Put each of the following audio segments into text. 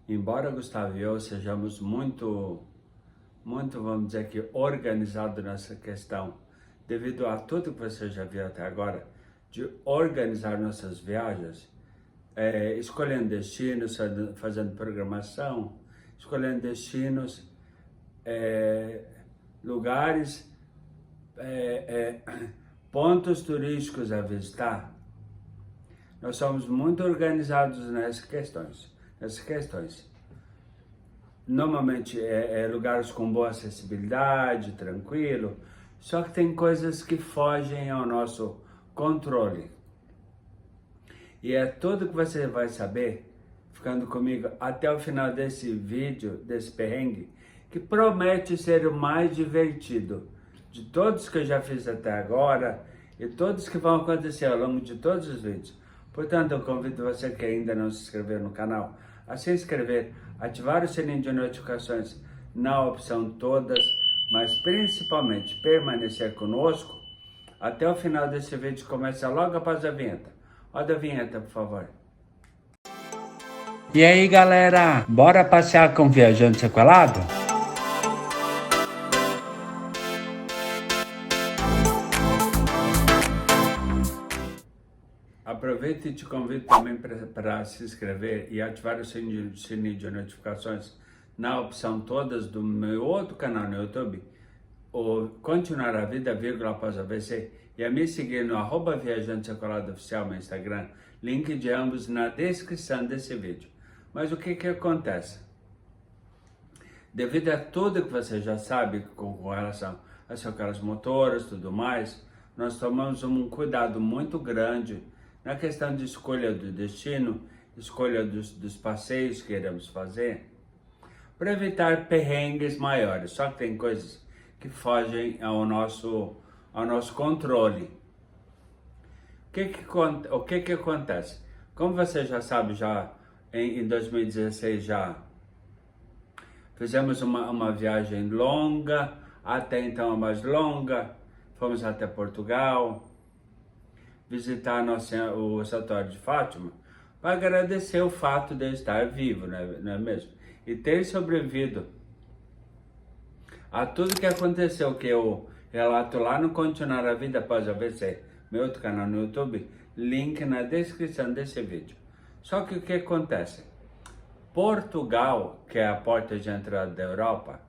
Embora Gustavo e eu sejamos muito, vamos dizer que, organizados nessa questão, devido a tudo que você já viu até agora, de organizar nossas viagens, escolhendo destinos, fazendo programação, escolhendo destinos, lugares, pontos turísticos a visitar. Nós somos muito organizados nessas questões. Normalmente lugares com boa acessibilidade, tranquilo, só que tem coisas que fogem ao nosso controle. E é tudo que você vai saber, ficando comigo até o final desse vídeo, desse perrengue, que promete ser o mais divertido de todos que eu já fiz até agora e todos que vão acontecer ao longo de todos os vídeos. Portanto, eu convido você que ainda não se inscreveu no canal a se inscrever, ativar o sininho de notificações na opção todas, mas principalmente permanecer conosco até o final desse vídeo, começa logo após a vinheta. Roda a vinheta, por favor. E aí, galera, bora passear com o Viajante Sequelado? Aproveito e te convido também para se inscrever e ativar o sininho de notificações na opção todas do meu outro canal no YouTube, ou Continuar a Vida, vírgula após AVC, e a me seguir no @Viajante Sequelado Oficial no Instagram, link de ambos na descrição desse vídeo. Mas o que acontece? Devido a tudo que você já sabe com relação às aquelas motoras e tudo mais, nós tomamos um cuidado muito grande na questão de escolha do destino, escolha dos passeios que iremos fazer, para evitar perrengues maiores. Só que tem coisas que fogem ao nosso controle. O que acontece? Como você já sabe, em 2016 já fizemos uma viagem longa, até então a mais longa, fomos até Portugal, visitar o Santuário de Fátima, para agradecer o fato de eu estar vivo, não é mesmo? E ter sobrevivido a tudo que aconteceu, que eu relato lá no Continuar a Vida após AVC, meu outro canal no YouTube, link na descrição desse vídeo. Só que o que acontece? Portugal, que é a porta de entrada da Europa,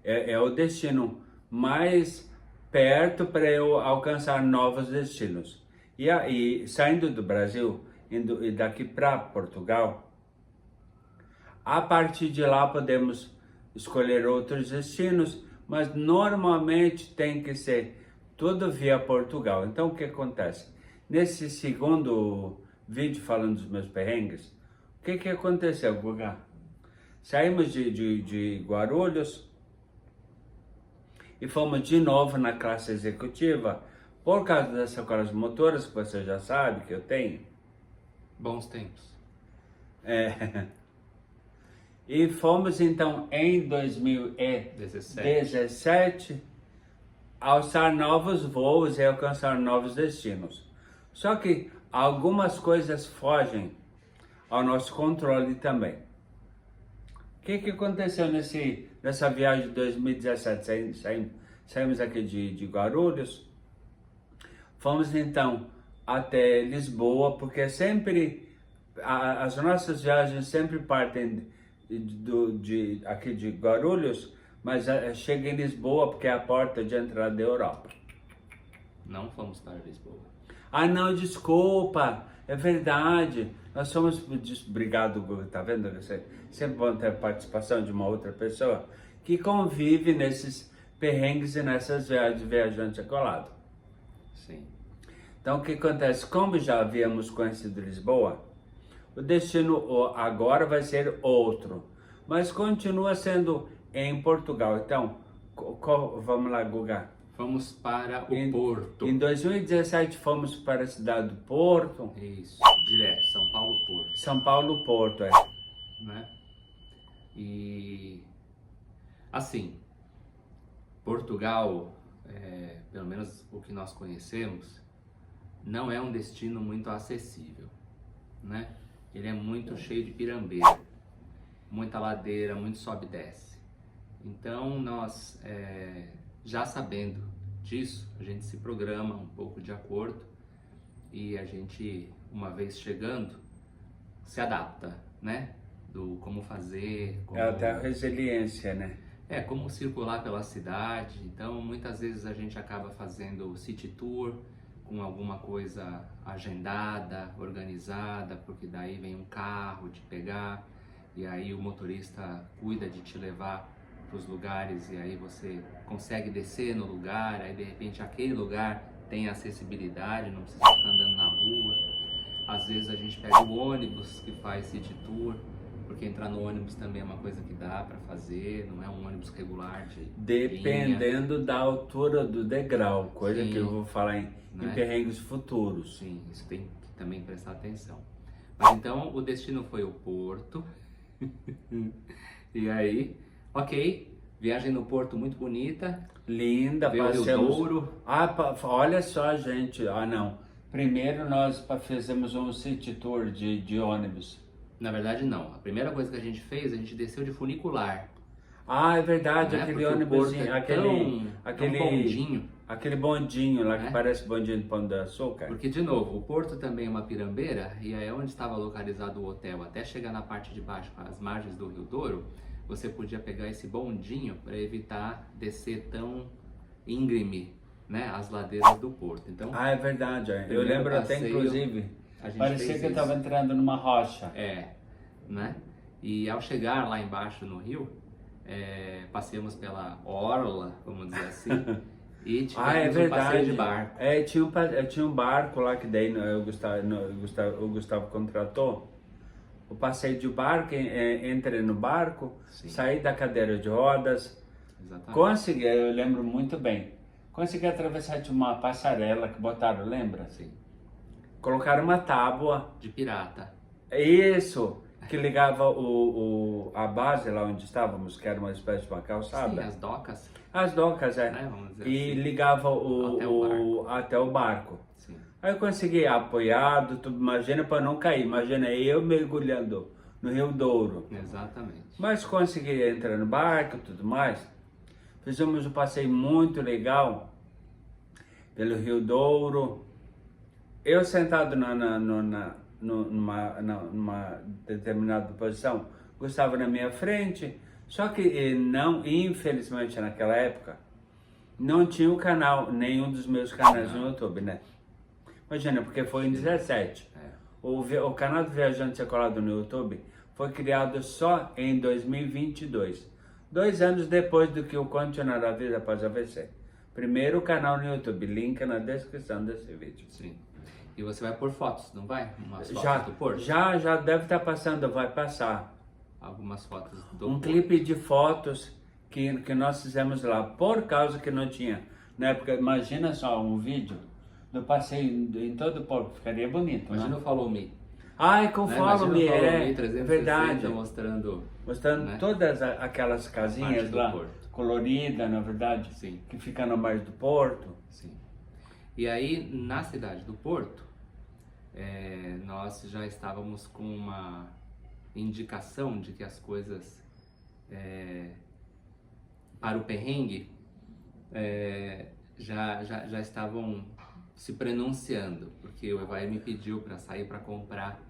é o destino mais perto para eu alcançar novos destinos. E saindo do Brasil, indo daqui para Portugal, a partir de lá podemos escolher outros destinos, mas normalmente tem que ser tudo via Portugal. Então o que acontece? Nesse segundo vídeo falando dos meus perrengues, o que aconteceu, Guga? Saímos de Guarulhos e fomos de novo na classe executiva, por causa dessas aquelas motoras que você já sabe que eu tenho. Bons tempos. E fomos então em 2017 alçar novos voos e alcançar novos destinos. Só que algumas coisas fogem ao nosso controle também. O que aconteceu nessa viagem de 2017? Saímos aqui de Guarulhos, fomos então até Lisboa, porque sempre as nossas viagens sempre partem aqui de Guarulhos, mas chega em Lisboa porque é a porta de entrada da Europa. Não fomos para Lisboa. Ah, não, desculpa, é verdade. Nós fomos, obrigado, tá vendo? Sempre vão ter participação de uma outra pessoa que convive nesses perrengues e nessas viagens de viajante sequelado. Sim. Então, o que acontece? Como já havíamos conhecido Lisboa, o destino agora vai ser outro, mas continua sendo em Portugal. Então, vamos lá, Guga. Fomos para o Porto. Em 2017 fomos para a cidade do Porto. Isso, direto, São Paulo-Porto. São Paulo-Porto, né? E assim, Portugal, pelo menos o que nós conhecemos, não é um destino muito acessível, né? ele é muito cheio de pirambeira, muita ladeira, muito sobe e desce. Então nós, já sabendo disso, a gente se programa um pouco de acordo e a gente, uma vez chegando, se adapta, né? Do como fazer, como... É até a resiliência, né? como circular pela cidade. Então, muitas vezes a gente acaba fazendo city tour com alguma coisa agendada, organizada, porque daí vem um carro te pegar e aí o motorista cuida de te levar para os lugares e aí você consegue descer no lugar, aí de repente aquele lugar tem acessibilidade, não precisa ficar andando na rua. Às vezes a gente pega o ônibus que faz city tour, porque entrar no ônibus também é uma coisa que dá para fazer, não é um ônibus regular de Dependendo linha. da altura do degrau, coisa Sim, que eu vou falar em né? perrengues futuros. Sim, isso tem que também prestar atenção. Mas então o destino foi o Porto. E aí, ok, viagem no Porto muito bonita. Linda, Veio o Rio passeamos. Douro. Olha só, gente. Não. Primeiro nós fizemos um city tour de ônibus. Na verdade, não. A primeira coisa que a gente fez, a gente desceu de funicular. É verdade, Né? aquele Porque o Porto ônibusinho, é aquele tão bondinho. aquele bondinho lá Né? que parece bondinho de Pão de Açúcar. Porque, de novo, o Porto também é uma pirambeira, e aí onde estava localizado o hotel, até chegar na parte de baixo, para as margens do Rio Douro, você podia pegar esse bondinho para evitar descer tão íngreme, né, as ladeiras do Porto. Então, É verdade. Eu primeiro lembro até, passeio, inclusive, a gente parecia fez que eu isso. estava entrando numa rocha. Né? E ao chegar lá embaixo no rio, passeamos pela orla, vamos dizer assim, e tivemos um passeio de barco. Tinha um barco lá que daí o Gustavo contratou. O passeio de barco, entrei no barco, Sim. saí da cadeira de rodas, Exatamente. consegui, eu lembro muito bem, consegui atravessar de uma passarela que botaram, lembra? Sim. Colocaram uma tábua, De pirata. isso, que ligava a base lá onde estávamos, que era uma espécie de uma Sim, calçada. as docas, As docas, né, vamos dizer e assim. ligava Até o barco. Sim. Aí eu consegui apoiado, tudo, imagina para não cair, imagina eu mergulhando no Rio Douro. Exatamente. Mas consegui entrar no barco e tudo mais. Fizemos um passeio muito legal pelo Rio Douro. Eu sentado numa determinada posição, Gustavo na minha frente. Só que não, infelizmente naquela época, não tinha o canal, nenhum dos meus canais no YouTube, né? Imagina, porque foi em 17. O canal do Viajante Secolado no YouTube foi criado só em 2022. 2 anos depois do que o Continuar a Vida após AVC. Primeiro canal no YouTube, link na descrição desse vídeo. Sim. E você vai pôr fotos, não vai? Umas fotos Já, do Porto? já deve estar passando, vai passar. Algumas fotos do Um Porto. clipe de fotos que nós fizemos lá, por causa que não tinha. Na época, imagina só um vídeo do passeio em todo o Porto, ficaria bonito, Imagina né? o Follow Me. Com Né? Follow Me, Imagina o Follow Me é 360 verdade. mostrando, Mostrando né, todas aquelas casinhas parte do lá, Porto. coloridas, na verdade, Sim. que fica na margem do Porto. Sim. E aí, na cidade do Porto, nós já estávamos com uma indicação de que as coisas para o perrengue já estavam se pronunciando, porque o Evair me pediu para sair para comprar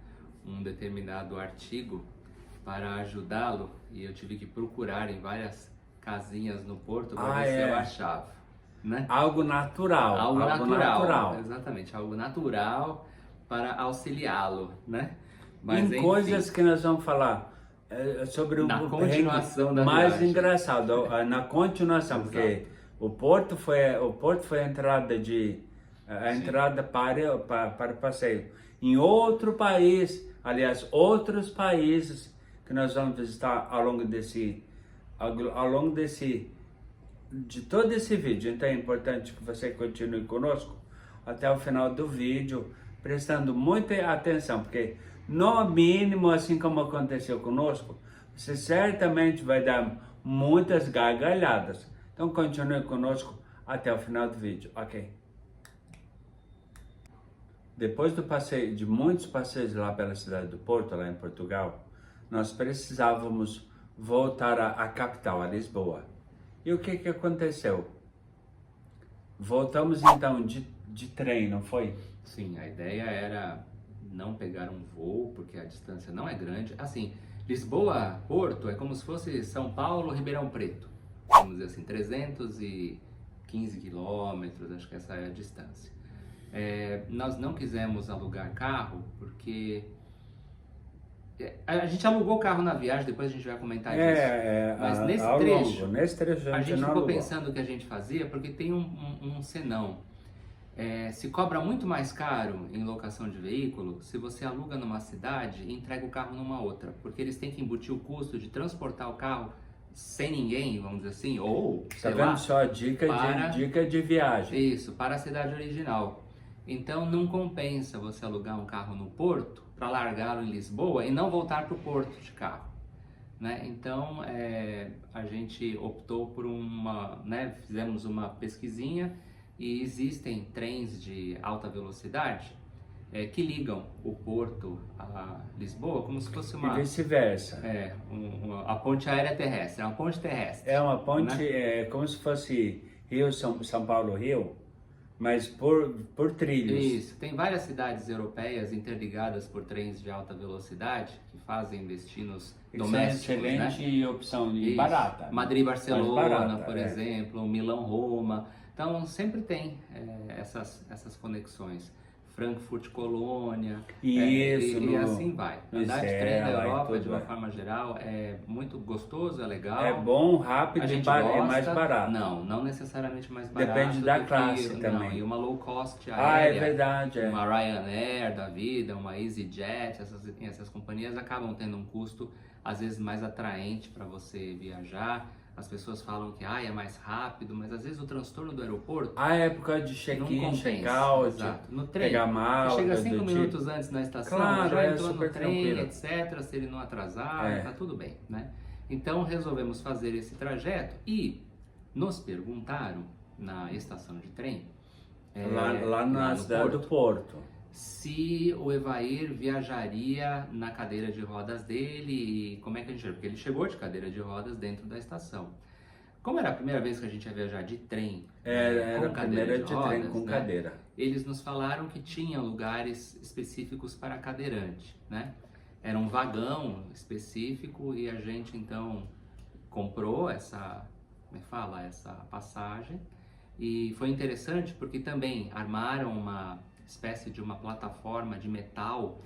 um determinado artigo para ajudá-lo e eu tive que procurar em várias casinhas no Porto para ver se eu achava, né? Algo natural. Algo natural, exatamente, algo natural para auxiliá-lo, né? Mas em coisas que nós vamos falar sobre na o continuação da mais viagem. engraçado, na continuação, porque o Porto foi a entrada a entrada para o passeio. Em outro país, aliás, outros países que nós vamos visitar ao longo de todo esse vídeo. Então é importante que você continue conosco até o final do vídeo, prestando muita atenção, porque no mínimo, assim como aconteceu conosco, você certamente vai dar muitas gargalhadas. Então continue conosco até o final do vídeo, ok? depois do passeio, de muitos passeios lá pela cidade do Porto, lá em Portugal, nós precisávamos voltar à capital, a Lisboa. E o que que aconteceu? Voltamos então de trem, não foi? Sim, a ideia era não pegar um voo, porque a distância não é grande. Assim, Lisboa-Porto é como se fosse São Paulo-Ribeirão Preto. Vamos dizer assim, 315 quilômetros, acho que essa é a distância. Nós não quisemos alugar carro, porque a gente alugou o carro na viagem, depois a gente vai comentar disso. Mas nesse trecho a gente não ficou alugou. pensando o que a gente fazia, porque tem um senão. Se cobra muito mais caro em locação de veículo se você aluga numa cidade e entrega o carro numa outra, porque eles têm que embutir o custo de transportar o carro sem ninguém, vamos dizer assim, ou Tá sei vendo lá, só dica de viagem. isso, para a cidade original. Então não compensa você alugar um carro no Porto para largá-lo em Lisboa e não voltar para o Porto de carro, né? Então a gente optou por fizemos uma pesquisinha e existem trens de alta velocidade que ligam o Porto a Lisboa como se fosse E vice-versa. a ponte aérea terrestre, é uma ponte terrestre. É uma ponte, né? como se fosse São Paulo, Rio, mas por trilhos. Isso, tem várias cidades europeias interligadas por trens de alta velocidade que fazem destinos domésticos, é uma excelente né? opção e Isso. barata. Madrid-Barcelona, por exemplo, Milão-Roma. Então sempre tem essas conexões. Frankfurt-Colônia, e assim vai. Andar de trem na Europa, de uma forma geral, é muito gostoso, é legal. É bom, rápido e mais barato. Não necessariamente mais barato. Depende da classe também. Não, e uma low cost aérea, é verdade. uma Ryanair da vida, uma EasyJet, essas companhias acabam tendo um custo às vezes mais atraente para você viajar. As pessoas falam que é mais rápido, mas às vezes o transtorno do aeroporto... A época de check-in, check-out, no trem, pegar mal, você chega 5 minutos antes na estação, claro, já entrou no super trem, tranquilo. etc. Se ele não atrasar, tá tudo bem, né? Então resolvemos fazer esse trajeto e nos perguntaram na estação de trem, lá na cidade do Porto, se o Evair viajaria na cadeira de rodas dele e como é que a gente... Porque ele chegou de cadeira de rodas dentro da estação. Como era a primeira vez que a gente ia viajar de trem, era a primeira de rodas, trem com cadeira. Eles nos falaram que tinha lugares específicos para cadeirante, né? Era um vagão específico e a gente então comprou essa passagem e foi interessante porque também armaram uma espécie de uma plataforma de metal.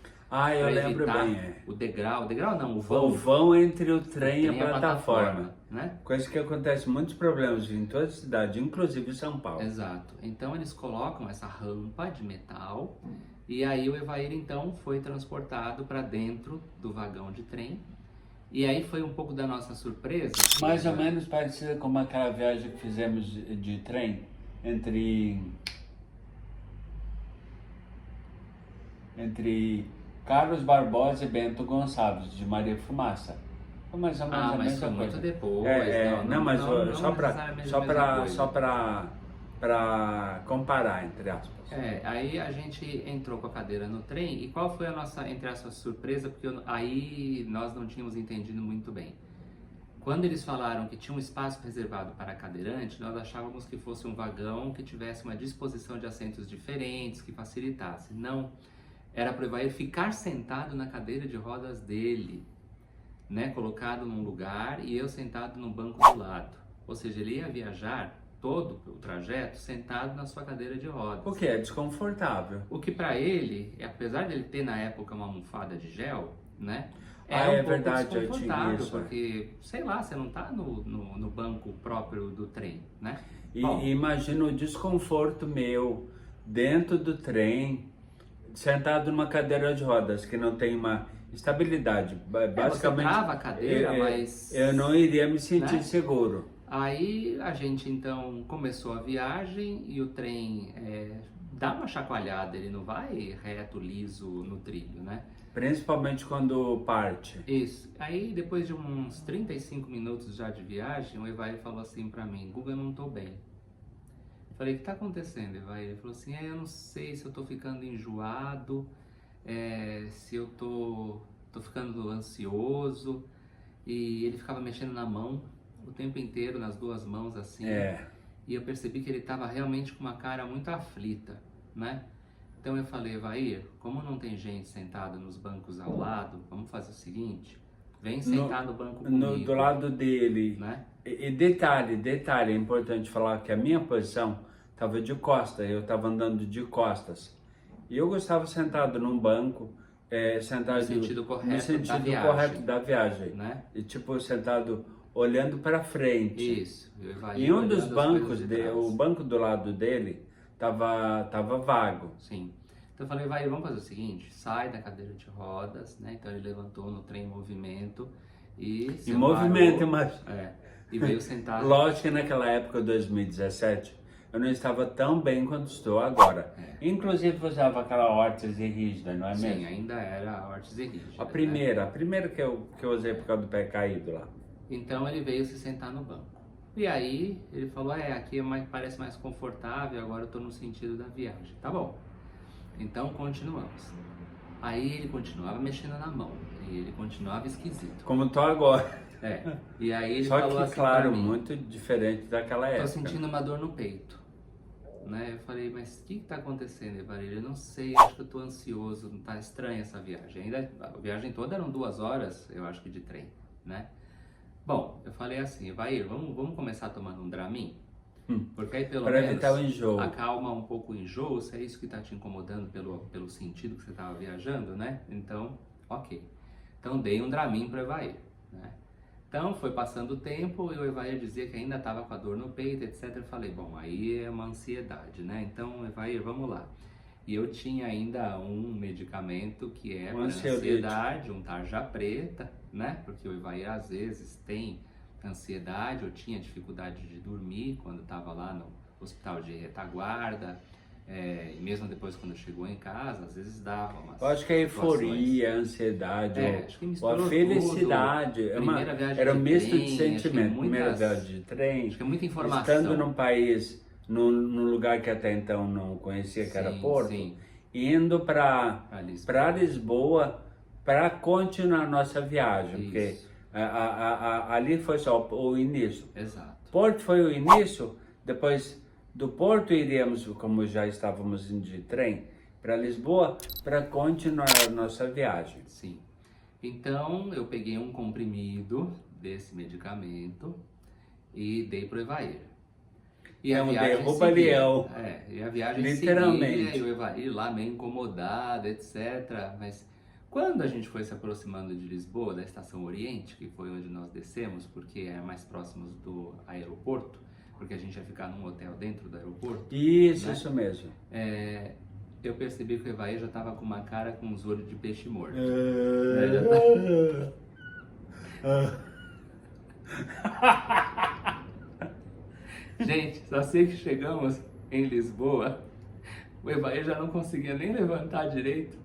Eu lembro bem. O degrau não, o vão. O vão entre o trem e a plataforma. Né? Coisa que acontece muitos problemas em toda a cidade, inclusive em São Paulo. Exato. Então eles colocam essa rampa de metal e aí o Evair então foi transportado para dentro do vagão de trem. E aí foi um pouco da nossa surpresa. Mais ou menos parecida com aquela viagem que fizemos de trem entre Carlos Barbosa e Bento Gonçalves, de Maria Fumaça. Foi mais ou menos a mesma coisa. Muito depois. Só para comparar, entre aspas. Aí a gente entrou com a cadeira no trem e qual foi a nossa, entre aspas, surpresa, porque aí nós não tínhamos entendido muito bem. Quando eles falaram que tinha um espaço reservado para cadeirante, nós achávamos que fosse um vagão que tivesse uma disposição de assentos diferentes, que facilitasse. Não. Era para o Evair ficar sentado na cadeira de rodas dele, né, colocado num lugar e eu sentado no banco do lado. Ou seja, ele ia viajar todo o trajeto sentado na sua cadeira de rodas. O que é desconfortável. O que para ele, apesar de ele ter na época uma almofada de gel, né, era um pouco desconfortável, porque, sei lá, você não está no banco próprio do trem, né? E imagina o desconforto meu dentro do trem, sentado numa cadeira de rodas que não tem uma estabilidade. Basicamente, você trava a cadeira, mas... Eu não iria me sentir seguro. Aí a gente então começou a viagem e o trem dá uma chacoalhada, ele não vai reto, liso no trilho, né? Principalmente quando parte. Isso. Aí depois de uns 35 minutos já de viagem, o Evair falou assim pra mim: Guga, eu não tô bem. Falei, o que tá acontecendo, Evair? Ele falou assim, eu não sei se eu tô ficando enjoado, se eu tô ficando ansioso. E ele ficava mexendo na mão o tempo inteiro, nas duas mãos assim. E eu percebi que ele estava realmente com uma cara muito aflita, né? Então eu falei, Evair, como não tem gente sentada nos bancos ao lado, vamos fazer o seguinte, vem sentar no banco comigo. Do lado dele. Né? E detalhe, é importante falar que a minha posição estava de costas, eu estava andando de costas. E eu gostava sentado num banco, sentado no sentido correto da viagem, né? E tipo sentado olhando para frente. Isso. E um dos bancos, o banco do lado dele tava vago. Sim. Então eu falei, vai, vamos fazer o seguinte, sai da cadeira de rodas, né? Então ele levantou no trem em movimento e mas e veio sentar. Lógico que naquela época, 2017, eu não estava tão bem quanto estou agora. Inclusive usava aquela órtese rígida, não é mesmo? Sim, ainda era a órtese rígida. A primeira que eu usei por causa do pé caído lá. Então ele veio se sentar no banco. E aí ele falou, aqui parece mais confortável, agora eu tô no sentido da viagem. Tá bom. Então continuamos. Aí ele continuava mexendo na mão, e ele continuava esquisito. Como tô agora. E aí ele Só falou que, assim, claro, pra mim, muito diferente daquela época. tô sentindo uma dor no peito. Né? Eu falei, mas o que tá acontecendo, Evair? Eu não sei, acho que eu tô ansioso, não tá estranha essa viagem. A viagem toda eram 2 horas, eu acho que de trem, né? Bom, eu falei assim, Evair, vamos começar tomando um Dramin? Porque aí pelo pra menos evitar o enjoo. acalma um pouco o enjoo, se é isso que tá te incomodando pelo sentido que você tava viajando, né? Então, ok. Então dei um Dramin pro Evair, né? Então foi passando o tempo e o Evair dizia que ainda estava com a dor no peito, etc. Eu falei, bom, aí é uma ansiedade, né? Então, Evair, vamos lá. E eu tinha ainda um medicamento que é para ansiedade, um tarja preta, né? Porque o Evair às vezes tem ansiedade ou tinha dificuldade de dormir quando estava lá no hospital de retaguarda. E mesmo depois quando chegou em casa, às vezes dava umas Eu acho que a euforia, a ansiedade, acho que ou a felicidade, era um misto de sentimento. Primeira viagem de trem, acho que é muita informação. Estando num país, num lugar que até então não conhecia, que era Porto, indo para Lisboa para continuar a nossa viagem, porque ali foi só o início. Exato. Porto foi o início, depois do Porto iríamos, como já estávamos indo de trem, para Lisboa para continuar a nossa viagem. Sim. Então eu peguei um comprimido desse medicamento e dei pro Evair. E a viagem derruba-leão. E a viagem literalmente. seguia, e o Evair lá meio incomodado, etc. Mas quando a gente foi se aproximando de Lisboa, da Estação Oriente, que foi onde nós descemos, porque é mais próximos do aeroporto, porque a gente ia ficar num hotel dentro do aeroporto. Isso, né? Isso mesmo. Eu percebi que o Evair já estava com uma cara com os olhos de peixe morto. Gente, só sei que chegamos em Lisboa, o Evair já não conseguia nem levantar direito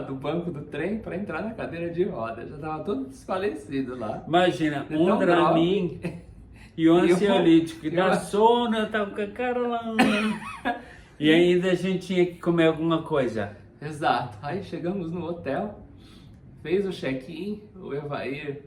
do banco do trem para entrar na cadeira de roda. Já estava todo desfalecido lá. Imagina, um Dramin e um ansiolítico, que dá sono, eu tava com a cara lá. E ainda a gente tinha que comer alguma coisa. Exato. Aí chegamos no hotel, fez o check-in, o Evair,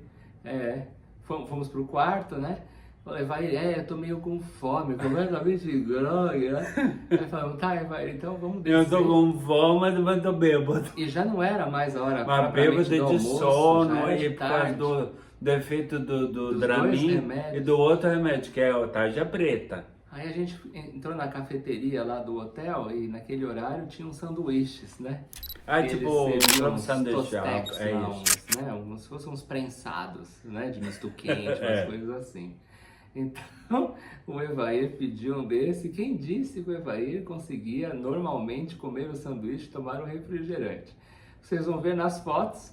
fomos pro quarto, né? Falei, Evair, eu tô meio com fome, completamente grogue, né? Aí falamos, tá, Evair, então vamos descer. Eu tô com fome, mas tô bêbado. E já não era mais a hora mas bêbado do almoço, de sono e por causa do efeito do Dramin e do outro remédio, que é o tarja preta. Aí a gente entrou na cafeteria lá do hotel e naquele horário tinham sanduíches, né? Tipo um sanduíche, como se fossem uns prensados, né? De misto quente, umas coisas assim. Então, o Evair pediu um desse. Quem disse que o Evair conseguia normalmente comer o sanduíche e tomar um refrigerante? Vocês vão ver nas fotos,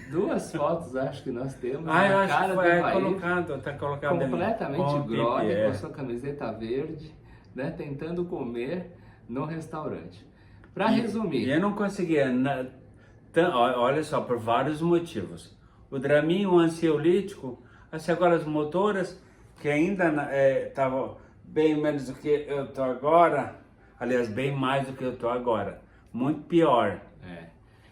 2 fotos acho que nós temos. Eu acho que foi tá colocado completamente grogue, com a sua camiseta verde, né? Tentando comer no restaurante. Para resumir. E eu não conseguia, olha só, por vários motivos. O Dramin, o ansiolítico, agora as motoras, que ainda estavam bem menos do que eu tô agora, aliás, bem mais do que eu tô agora, muito pior. É.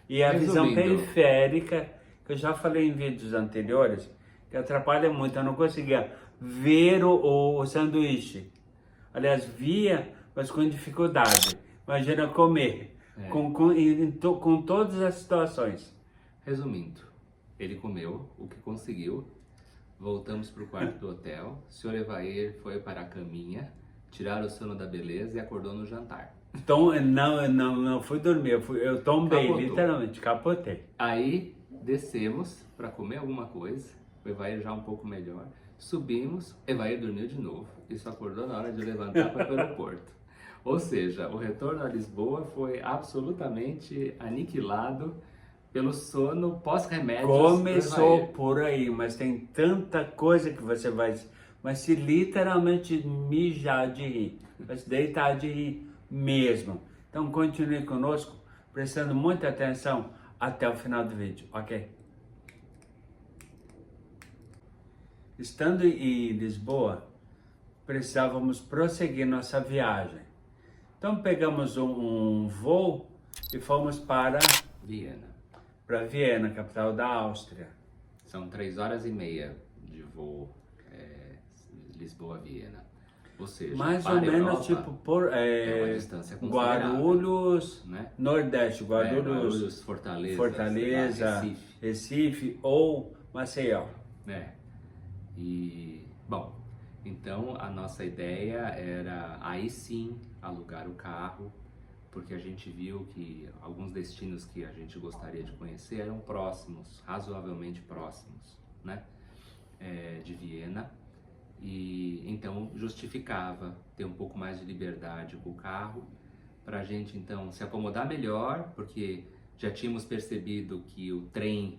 E a visão Resumindo. periférica, que eu já falei em vídeos anteriores, que atrapalha muito, eu não conseguia ver o sanduíche. Aliás, via, mas com dificuldade. Imagina comer, com todas as situações. Resumindo, ele comeu o que conseguiu, voltamos para o quarto do hotel, o senhor Evair foi para a caminha, tirar o sono da beleza e acordou no jantar. Então, não fui dormir, eu tombei, Capotou. literalmente, capotei. Aí descemos para comer alguma coisa, o Evair já um pouco melhor, subimos, Evair dormiu de novo e só acordou na hora de levantar para o aeroporto. Ou seja, o retorno a Lisboa foi absolutamente aniquilado pelo sono pós-remédios. Começou por aí, mas tem tanta coisa que você vai se literalmente mijar de rir, vai se deitar de rir mesmo. Então continue conosco, prestando muita atenção até o final do vídeo, ok? Estando em Lisboa, precisávamos prosseguir nossa viagem. Então pegamos um voo e fomos para Viena, capital da Áustria. São 3h30 de voo Lisboa-Viena. Ou seja, mais para ou a menos Europa, tipo por é uma distância considerável, Guarulhos, né? Nordeste, Guarulhos, Fortaleza, Recife ou Maceió. E, bom, então a nossa ideia era aí sim alugar o carro, porque a gente viu que alguns destinos que a gente gostaria de conhecer eram próximos, razoavelmente próximos, né, de Viena, e então justificava ter um pouco mais de liberdade com o carro, para a gente então se acomodar melhor, porque já tínhamos percebido que o trem,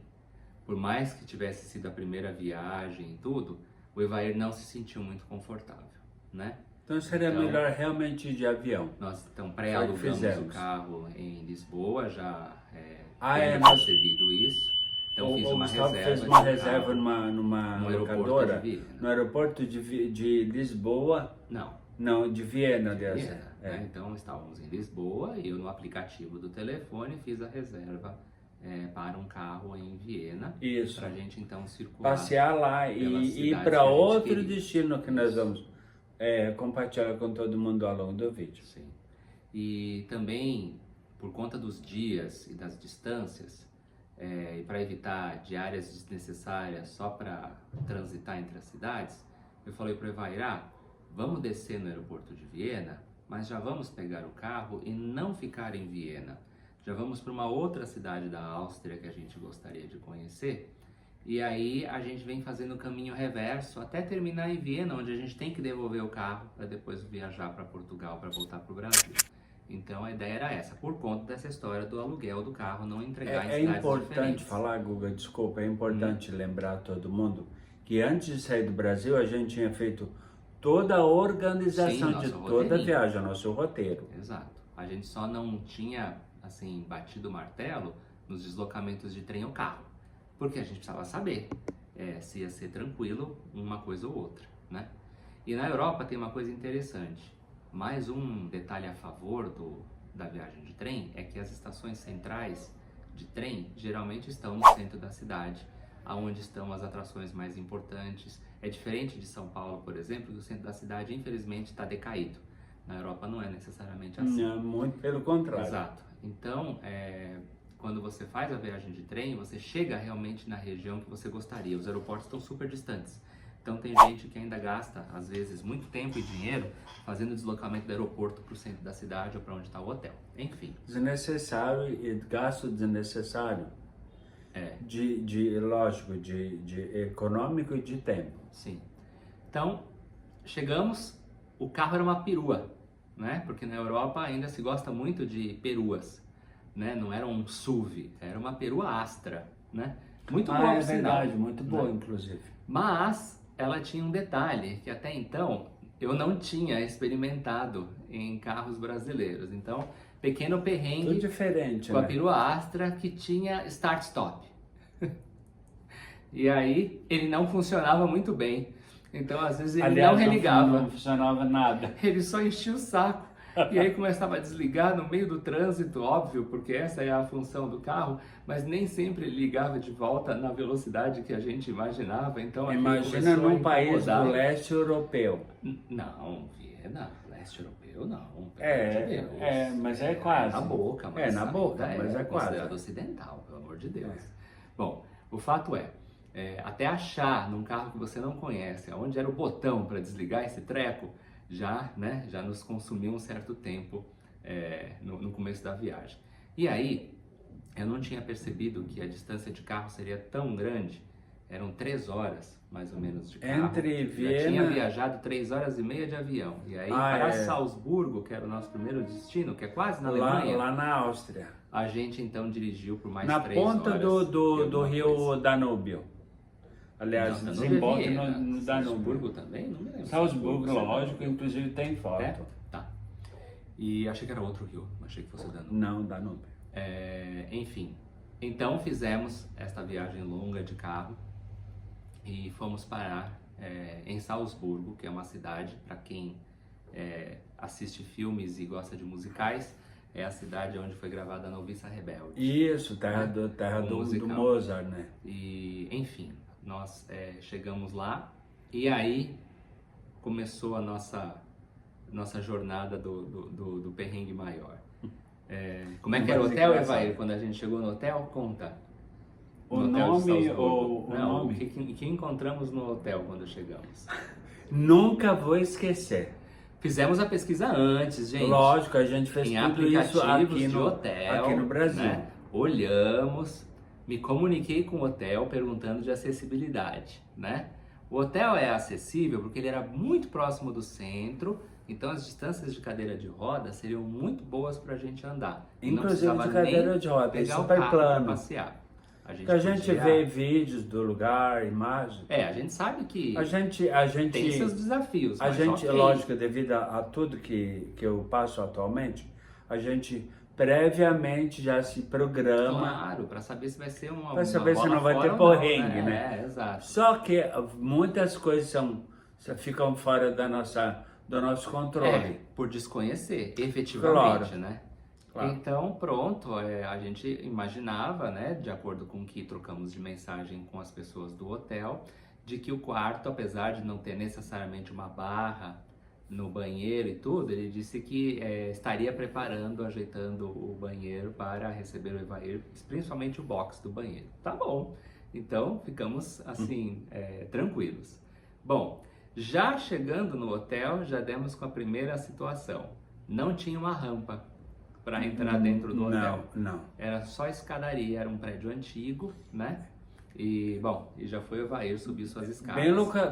por mais que tivesse sido a primeira viagem e tudo, o Evair não se sentiu muito confortável, né? Então seria melhor realmente ir de avião. Nós então pré-alugamos o carro em Lisboa, já tendo percebido isso. Então fiz uma reserva. Fez uma reserva numa locadora, no aeroporto de Lisboa. Não, de Viena, aliás. Né? Então estávamos em Lisboa e eu no aplicativo do telefone fiz a reserva para um carro em Viena. Isso. Para a gente então circular. Passear lá e ir para outro destino que nós vamos compartilhar com todo mundo ao longo do vídeo. Sim. E também, por conta dos dias e das distâncias, e para evitar diárias desnecessárias só para transitar entre as cidades, eu falei para o Evair, vamos descer no aeroporto de Viena, mas já vamos pegar o carro e não ficar em Viena. Já vamos para uma outra cidade da Áustria que a gente gostaria de conhecer. E aí a gente vem fazendo o caminho reverso até terminar em Viena, onde a gente tem que devolver o carro para depois viajar para Portugal para voltar para o Brasil. Então a ideia era essa, por conta dessa história do aluguel do carro, não entregar em cidades diferentes. É importante falar, Guga, desculpa, é importante lembrar a todo mundo que antes de sair do Brasil a gente tinha feito toda a organização de toda a viagem, nosso roteiro. Exato. A gente só não tinha, assim, batido o martelo nos deslocamentos de trem ou carro, porque a gente precisava saber se ia ser tranquilo uma coisa ou outra, né? E na Europa tem uma coisa interessante. Mais um detalhe a favor da viagem de trem é que as estações centrais de trem geralmente estão no centro da cidade, aonde estão as atrações mais importantes. É diferente de São Paulo, por exemplo, que o centro da cidade infelizmente está decaído. Na Europa não é necessariamente assim. Não, muito pelo contrário. Exato. Então, quando você faz a viagem de trem, você chega realmente na região que você gostaria. Os aeroportos estão super distantes. Então tem gente que ainda gasta, às vezes, muito tempo e dinheiro fazendo o deslocamento do aeroporto para o centro da cidade ou para onde está o hotel. Enfim. Desnecessário e gasto desnecessário. Lógico, de econômico e de tempo. Sim. Então, chegamos, o carro era uma perua, né? Porque na Europa ainda se gosta muito de peruas, né? Não era um SUV, era uma perua Astra, né? Muito boa, é verdade, sinal, muito boa, né? inclusive. Mas ela tinha um detalhe que até então eu não tinha experimentado em carros brasileiros. Então, pequeno perrengue. Tudo diferente, com a perua Astra que tinha start-stop. E aí ele não funcionava muito bem Então, às vezes, ele Aliás, não religava. não funcionava nada. Ele só enchia o saco. E aí começava a desligar no meio do trânsito, óbvio, porque essa é a função do carro, mas nem sempre ele ligava de volta na velocidade que a gente imaginava. Então, aquilo Imagina começou a num país incomodar. do leste europeu. Não, Viena, leste europeu, não. Pelo amor de Deus. Mas é quase. Na boca, mas É, na boca, ainda mas é quase. considerado ocidental, pelo amor de Deus. Bom, o fato até achar num carro que você não conhece, onde era o botão para desligar esse treco, já nos consumiu um certo tempo no começo da viagem. E aí, eu não tinha percebido que a distância de carro seria tão grande. Eram 3 horas, mais ou menos, de carro. Entre Viena... Já tinha viajado 3 horas e meia de avião. E aí, para Salzburgo, que era o nosso primeiro destino, que é quase na Alemanha... Lá na Áustria. A gente, então, dirigiu por mais na 3 horas. Na ponta do rio Danúbio. Aliás, desemboque no Danúbio. Salzburgo também? Não me lembro. Salzburgo, lógico, inclusive tem foto. Tá. E achei que era outro rio, achei que fosse o Danúbio. Não, Danúbio. Enfim, então fizemos esta viagem longa de carro e fomos parar em Salzburgo, que é uma cidade, para quem assiste filmes e gosta de musicais, é a cidade onde foi gravada a Noviça Rebelde. Isso, terra do Mozart, né? E, enfim, nós chegamos lá e aí começou a nossa jornada do perrengue maior. Como é que era o hotel, Evair? Quando a gente chegou no hotel, conta. O nome ou o Não, nome? O que encontramos no hotel quando chegamos? Nunca vou esquecer. Fizemos a pesquisa antes, gente. Lógico, a gente fez em tudo isso aqui de hotel, aqui no Brasil. Né? Olhamos, me comuniquei com o hotel perguntando de acessibilidade, né? O hotel é acessível porque ele era muito próximo do centro, então as distâncias de cadeira de roda seriam muito boas para a gente andar. Inclusive de cadeira de roda, é super plano. Passear. A gente vê vídeos do lugar, imagens. A gente sabe que a gente tem seus desafios. A gente, lógico, devido a tudo que eu passo atualmente, a gente previamente já se programa. Claro, para saber se vai ser uma para saber se não vai ter porrengue, não, né? Exato. Só que muitas coisas ficam fora do nosso controle. Por desconhecer, efetivamente, claro. né? Claro. Então, pronto, a gente imaginava, né, de acordo com o que trocamos de mensagem com as pessoas do hotel, de que o quarto, apesar de não ter necessariamente uma barra no banheiro e tudo, ele disse que estaria preparando, ajeitando o banheiro para receber o Evair, principalmente o box do banheiro. Tá bom, então ficamos assim, tranquilos. Bom, já chegando no hotel, já demos com a primeira situação. Não tinha uma rampa para entrar dentro do hotel. Não. Era só escadaria, era um prédio antigo, né? E, bom, já foi o Evair subir suas escadas.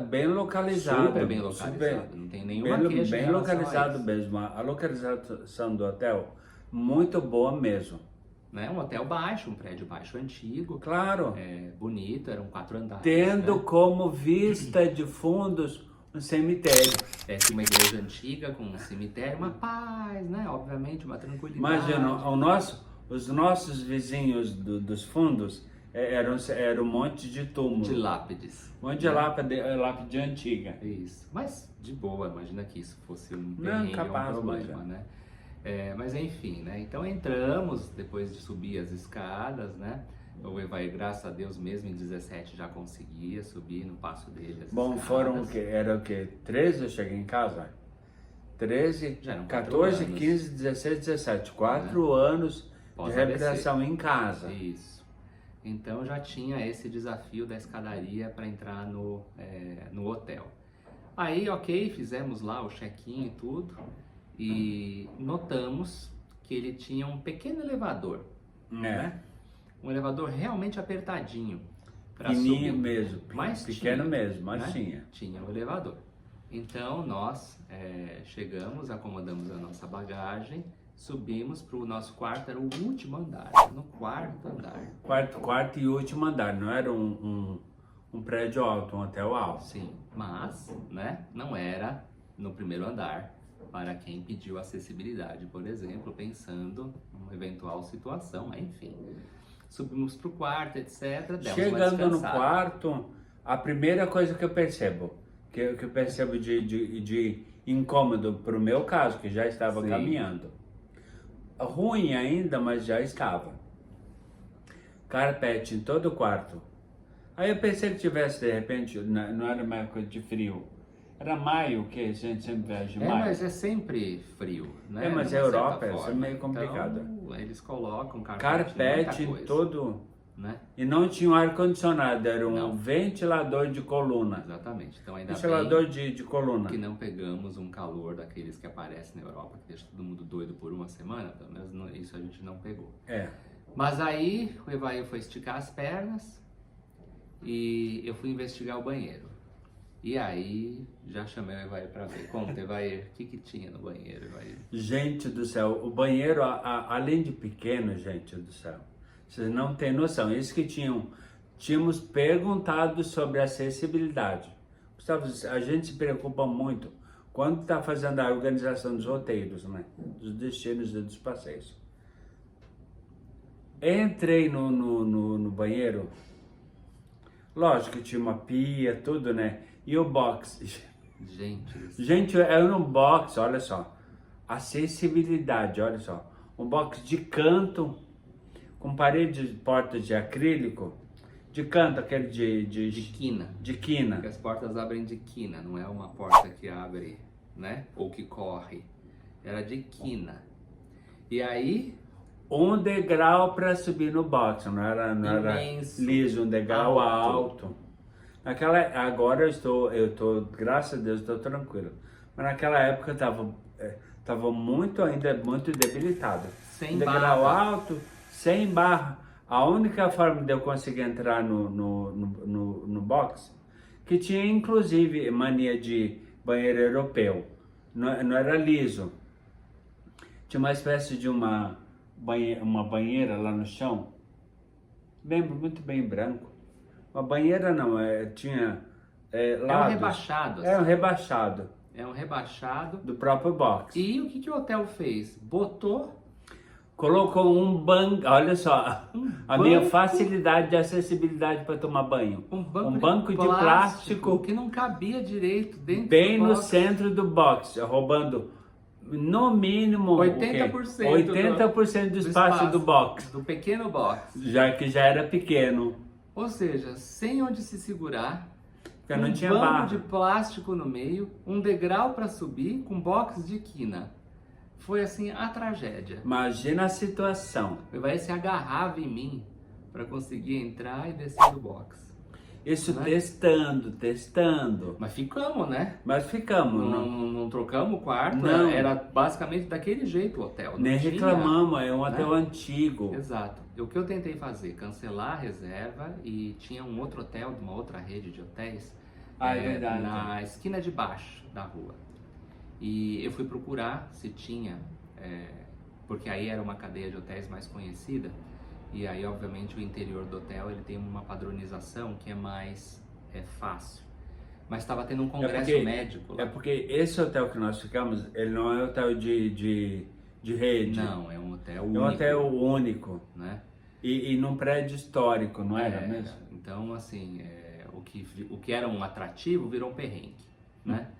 Bem localizado. Super bem localizado, não tem nenhuma queixa. Bem localizado mesmo. A localização do hotel, muito boa mesmo. Né? Um hotel baixo, um prédio baixo antigo. Claro. Bonito, eram 4 andares. Tendo né? como vista de fundos um cemitério. Tinha uma igreja antiga com um cemitério, uma paz, né? Obviamente, uma tranquilidade. Imagina, os nossos vizinhos dos fundos era um monte de túmulos. De lápides. Um monte de lápide antiga. Isso. Mas, de boa, imagina que isso fosse um perrengue, um problema, né? Mas enfim, né? Então entramos, depois de subir as escadas, né? O Evair, graças a Deus, mesmo em 17 já conseguia subir no passo dele. Bom, escadas. Era o quê? 13 eu cheguei em casa? 13, já eram 14, anos. 15, 16, 17. 4 anos de recreação em casa. Isso. Então já tinha esse desafio da escadaria para entrar no hotel. Aí, ok, fizemos lá o check-in e tudo. E notamos que ele tinha um pequeno elevador. Né? Um elevador realmente apertadinho para subir. Mesmo, mas pequeno tinha, mesmo, mas né? tinha. Tinha um elevador. Então nós chegamos, acomodamos a nossa bagagem, subimos para o nosso quarto, era o último andar, no 4º andar. Quarto e último andar, não era um prédio alto, um hotel alto. Sim, mas né, não era no 1º andar. Para quem pediu acessibilidade, por exemplo, pensando numa eventual situação, enfim. Subimos para o quarto, etc. Chegando no quarto, a primeira coisa que eu percebo, que eu percebo de incômodo para o meu caso, que já estava Sim. caminhando. Ruim ainda, mas já estava. Carpete em todo o quarto. Aí eu pensei que tivesse, de repente, não era uma época de frio. Era maio, que a gente sempre viaja em maio. Mas é sempre frio, né? Mas De a uma Europa certa é forma. meio complicado. Então, eles colocam Carpete em em muita coisa, todo... né? E não tinha um ar-condicionado, era um Não. ventilador de coluna. Exatamente. Então ainda Ventilador bem de coluna. que não pegamos um calor daqueles que aparecem na Europa, que deixa todo mundo doido por uma semana, pelo menos isso a gente não pegou. Mas aí o Evair foi esticar as pernas e eu fui investigar o banheiro. E aí já chamei o Evair para ver. Conta, Evair, o que tinha no banheiro, Evair? Gente do céu, o banheiro, além de pequeno, gente do céu, vocês não têm noção. Isso que tínhamos perguntado sobre acessibilidade. Gustavo, a gente se preocupa muito quando está fazendo a organização dos roteiros, né? Dos destinos e dos passeios. Entrei no banheiro, lógico que tinha uma pia, tudo, né? E o box. Gente, era um box, olha só. Acessibilidade, olha só. Um box de canto, com parede de porta de acrílico. De canto, aquele de quina. De quina. Porque as portas abrem de quina, não é uma porta que abre, né? Ou que corre. Era de quina. E aí... Um degrau para subir no box, não era liso, um degrau alto. Agora eu tô, graças a Deus, estou tranquilo. Mas naquela época tava muito debilitado. Sem degrau barra. alto, sem barra. A única forma de eu conseguir entrar no box, que tinha inclusive mania de banheiro europeu, não era liso. Tinha uma espécie de uma banheira lá no chão, lembro muito bem, branco. Uma banheira não, tinha lados. É um rebaixado. É um rebaixado. É um rebaixado. Do próprio box. E o que o hotel fez? Colocou um banco, olha só, minha facilidade de acessibilidade para tomar banho. Um banco de plástico que não cabia direito dentro bem do box. no centro do box, roubando no mínimo 80% do espaço do box. Do pequeno box. Já que já era pequeno. Ou seja, sem onde se segurar, porque não tinha banco barra. De plástico no meio, um degrau para subir com box de quina. Foi assim a tragédia. Imagina a situação. O Evair se agarrava em mim para conseguir entrar e descer do box. Isso, né? Testando. Mas ficamos, né? Mas ficamos. Não trocamos o quarto. Não. Era basicamente daquele jeito o hotel. Nem reclamamos, é um hotel antigo. Exato. O que eu tentei fazer? Cancelar a reserva e tinha um outro hotel, de uma outra rede de hotéis. É verdade. Na esquina de baixo da rua. E eu fui procurar se tinha, porque aí era uma cadeia de hotéis mais conhecida. E aí, obviamente, o interior do hotel ele tem uma padronização que é mais fácil. Mas estava tendo um congresso médico lá. É porque esse hotel que nós ficamos, ele não é hotel de rede. Não, é um hotel único. É um hotel único. Né? E num prédio histórico, não era mesmo? Então, assim, o que era um atrativo virou um perrengue, né?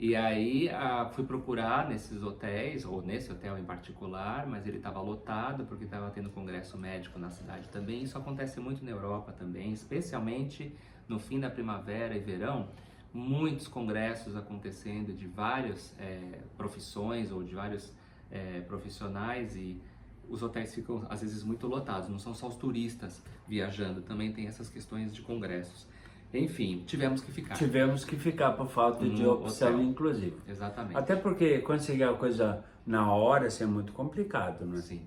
E aí fui procurar nesses hotéis, ou nesse hotel em particular, mas ele estava lotado porque estava tendo congresso médico na cidade também. Isso acontece muito na Europa também, especialmente no fim da primavera e verão. Muitos congressos acontecendo de várias profissões ou de vários profissionais, e os hotéis ficam às vezes muito lotados. Não são só os turistas viajando, também tem essas questões de congressos. Enfim, tivemos que ficar. Tivemos que ficar por falta de opção, hotel. Inclusive. Exatamente. Até porque conseguir a coisa na hora assim, é muito complicado, né? Sim.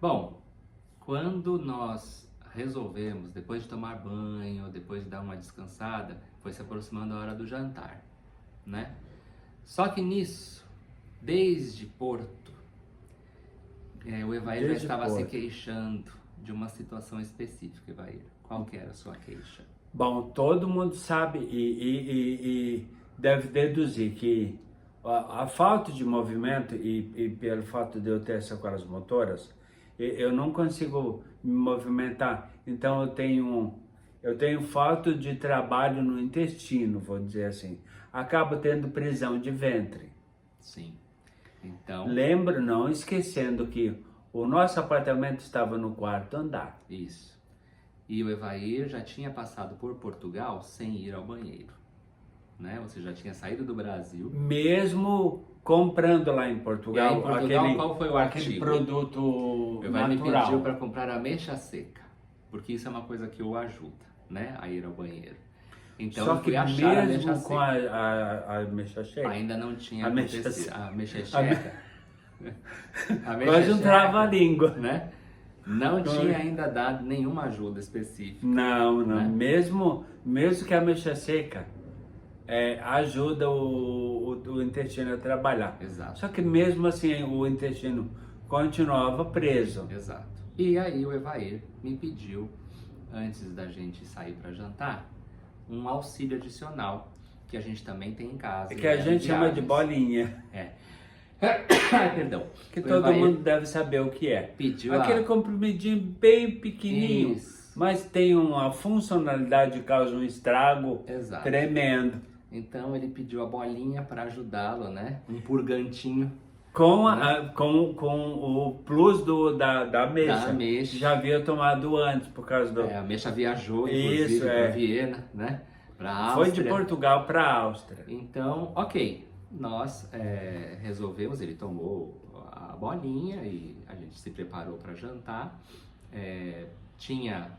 Bom, quando nós resolvemos, depois de tomar banho, depois de dar uma descansada, foi se aproximando a hora do jantar, né? Só que nisso, desde Porto, o Evair já estava se queixando de uma situação específica, Evair. Qual que era a sua queixa? Bom, todo mundo sabe e deve deduzir que a falta de movimento e pelo fato de eu ter sequelas motoras, eu não consigo me movimentar. Então eu tenho eu tenho falta de trabalho no intestino, vou dizer assim. Acabo tendo prisão de ventre. Sim. Então... Lembra, não esquecendo que o nosso apartamento estava no 4º andar. Isso. E o Evair já tinha passado por Portugal sem ir ao banheiro, né? Você já tinha saído do Brasil. Mesmo comprando lá em Portugal, E aí, em Portugal, qual foi o aquele artigo? produto O Evair me natural. pediu para comprar ameixa seca, porque isso é uma coisa que o ajuda, né? A ir ao banheiro. Então Só eu fui que achar a ameixa mesmo seca. com a ameixa seca, Ainda não tinha Ameixa acontecido. seca. A ameixa seca. quase um trava-língua. Né? Não tinha ainda dado nenhuma ajuda específica. Não, Né? mesmo que a ameixa seca ajuda o intestino a trabalhar. Exato. Só que mesmo assim o intestino continuava preso. Exato. E aí o Evair me pediu, antes da gente sair para jantar, um auxílio adicional que a gente também tem em casa. Que a gente chama de bolinha. Ai, perdão. Que O todo Evair mundo deve saber o que é. pediu Aquele comprimidinho bem pequenininho, Isso. mas tem uma funcionalidade que causa um estrago Exato. tremendo. Então ele pediu a bolinha para ajudá-lo, né? Um purgantinho. Com o plus da ameixa. Da ameixa. Já havia tomado antes, por causa do... A ameixa viajou, inclusive, Isso, para Viena, né? Para Áustria. Foi de Portugal para a Áustria. Então, ok. Nós resolvemos, ele tomou a bolinha e a gente se preparou para jantar. Tinha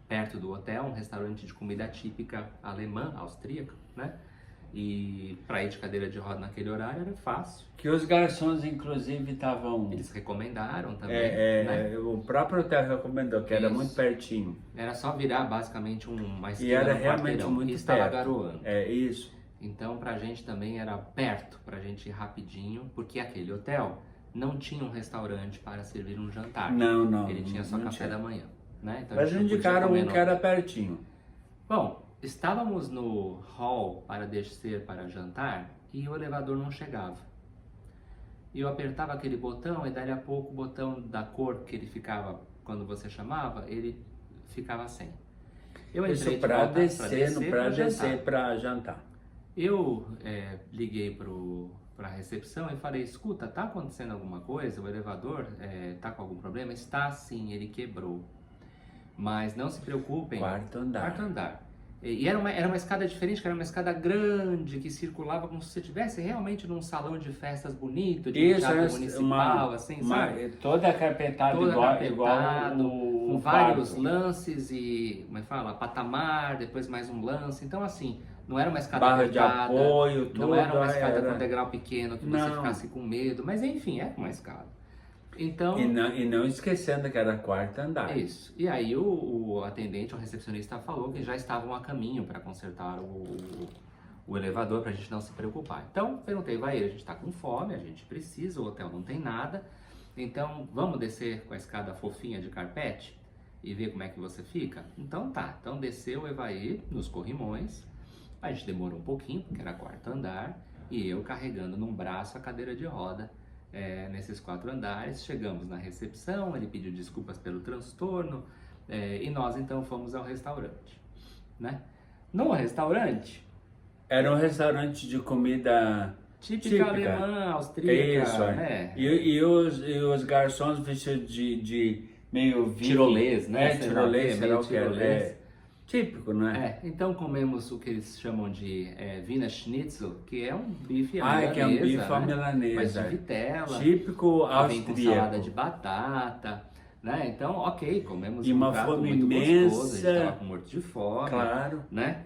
perto do hotel um restaurante de comida típica alemã, austríaca, né? E para ir de cadeira de roda naquele horário era fácil. Que os garçons, inclusive, estavam... Eles recomendaram também, né? O próprio hotel recomendou, que era Isso. muito pertinho. Era só virar basicamente uma E esquina era no realmente quarteirão. muito E estava perto. garoando. Isso. Então pra gente também era perto, pra gente ir rapidinho, porque aquele hotel não tinha um restaurante para servir um jantar. Não. Ele tinha só não café tinha. da manhã, né? Então, Mas a gente não podia indicaram comer um no que era hotel. pertinho. Bom, estávamos no hall para descer para jantar e o elevador não chegava. E eu apertava aquele botão e dali a pouco o botão da cor que ele ficava quando você chamava, ele ficava sem. Eu Isso entrei de para volta descer jantar. para jantar. Eu liguei para a recepção e falei, escuta, tá acontecendo alguma coisa? O elevador tá com algum problema? Está sim, ele quebrou. Mas não se preocupem. 4º andar. 4º andar. E era uma escada diferente, que era uma escada grande, que circulava como se você estivesse realmente num salão de festas bonito, de Isso, teatro municipal, assim, sabe? Toda carpetada Todo igual carpetado, o com vários quarto. lances e, como é que fala? Patamar, depois mais um lance. Então, assim, não era uma escada Barra de apertada, apoio, tudo. não era uma escada era. com degrau pequeno que você Não. ficasse com medo, mas enfim, era uma escada. Então, E não esquecendo que era 4º andar. isso. E aí o atendente, o recepcionista falou que já estavam a caminho para consertar o elevador, para a gente não se preocupar. Então, perguntei, vai, a gente está com fome, a gente precisa, o hotel não tem nada, então vamos descer com a escada fofinha de carpete e ver como é que você fica? Então tá, então desceu o Evair nos corrimões, a gente demorou um pouquinho, porque era 4º andar, e eu carregando num braço a cadeira de roda, nesses 4 andares. Chegamos na recepção, ele pediu desculpas pelo transtorno, e nós então fomos ao restaurante, né? No restaurante... Era um restaurante de comida Típica alemã, austríaca, Isso, né? E os garçons vestidos de meio Tirolês, né? Tirolês, sei lá o que tirolês. é. Típico, não é? Então comemos o que eles chamam de Wiener Schnitzel, que é um bife à milanesa, Que é um bife à né? milanesa. Mas de vitela. Típico Vem com austríaco. salada de batata, né? Então, ok, comemos E um uma prato fome muito imensa. gostoso, a gente estava com morto de fome, Claro. né?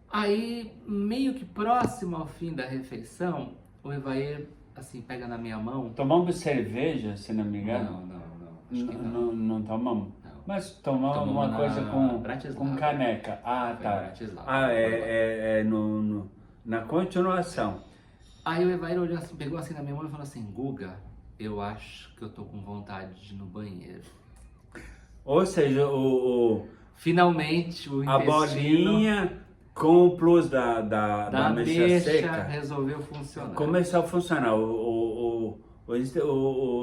Aí, meio que próximo ao fim da refeição, o Evair, assim, pega na minha mão. Tomamos cerveja, se não me engano? Não, acho que não. Não tomamos. Não. Mas tomamos uma na coisa com Bratislava. caneca. Ah, Foi tá. em Bratislava. Na continuação. Aí o Evair olhou assim, pegou assim na minha mão e falou assim, Guga, eu acho que eu tô com vontade de ir no banheiro. Ou seja, Finalmente o a intestino bolinha com o plus da da ameixa ameixa seca resolveu funcionar. começou a funcionar. O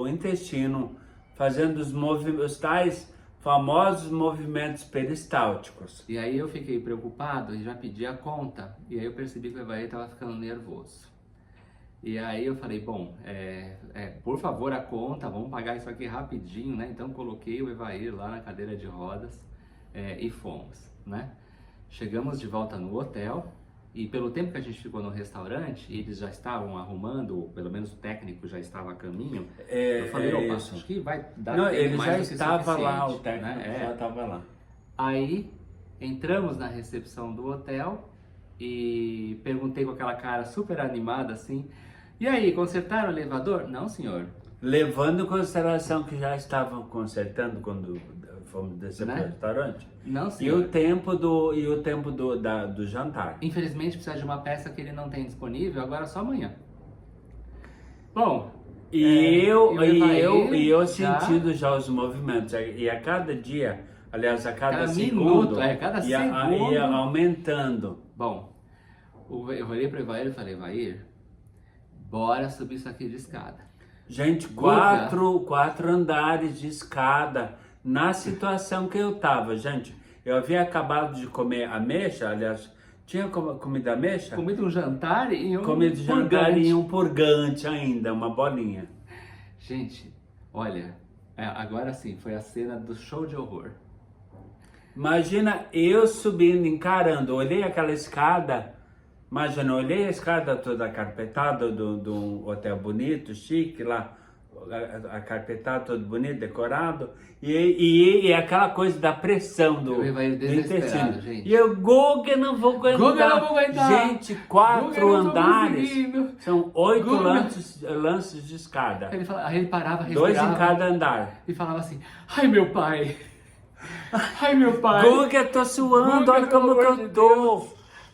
intestino fazendo os tais famosos movimentos peristálticos. E aí eu fiquei preocupado e já pedi a conta. E aí eu percebi que o Evair estava ficando nervoso. E aí eu falei, bom, por favor a conta, vamos pagar isso aqui rapidinho, né? Então coloquei o Evair lá na cadeira de rodas e fomos, né? Chegamos de volta no hotel e pelo tempo que a gente ficou no restaurante, eles já estavam arrumando, ou pelo menos o técnico já estava a caminho. Eu falei, opa, acho que vai dar Não, tempo ele mais já do que estava lá, o suficiente, técnico né? já estava lá. Aí entramos na recepção do hotel e perguntei com aquela cara super animada assim, e aí, consertaram o elevador? Não, senhor. Levando em consideração que já estavam consertando quando fomos descer Né? para o restaurante. Não, E senhor. o tempo do jantar. Infelizmente precisa de uma peça que ele não tem disponível, agora só amanhã. Bom, E eu já- sentindo já os movimentos. E a cada dia, aliás, a cada Cada segundo, minuto, cada ia segundo. aumentando. Bom, eu olhei para o Evair e falei, Evair, bora subir isso aqui de escada. Gente, Guga. quatro andares de escada. Na situação que eu tava, gente, eu havia acabado de comer ameixa, aliás, tinha comido ameixa? Comido um jantar e um Comido jantar purgante. e um purgante ainda, uma bolinha. Gente, olha, agora sim, foi a cena do show de horror. Imagina eu subindo, encarando, olhei aquela escada, imagina, olhei a escada toda carpetada do hotel bonito, chique lá, a carpetada todo bonito, decorado, e aquela coisa da pressão do Eu ia desesperado, intestino. gente. E eu, Guga, não vou aguentar. Guga, não vou aguentar. Gente, 4 Guga, não tô andares, conseguindo. são 8 Guga. lances de escada. Aí ele parava, 2 respirava em cada andar. e falava assim, ai meu pai, ai meu pai. Guga, eu tô suando, Guga, olha pelo como que amor eu de tô.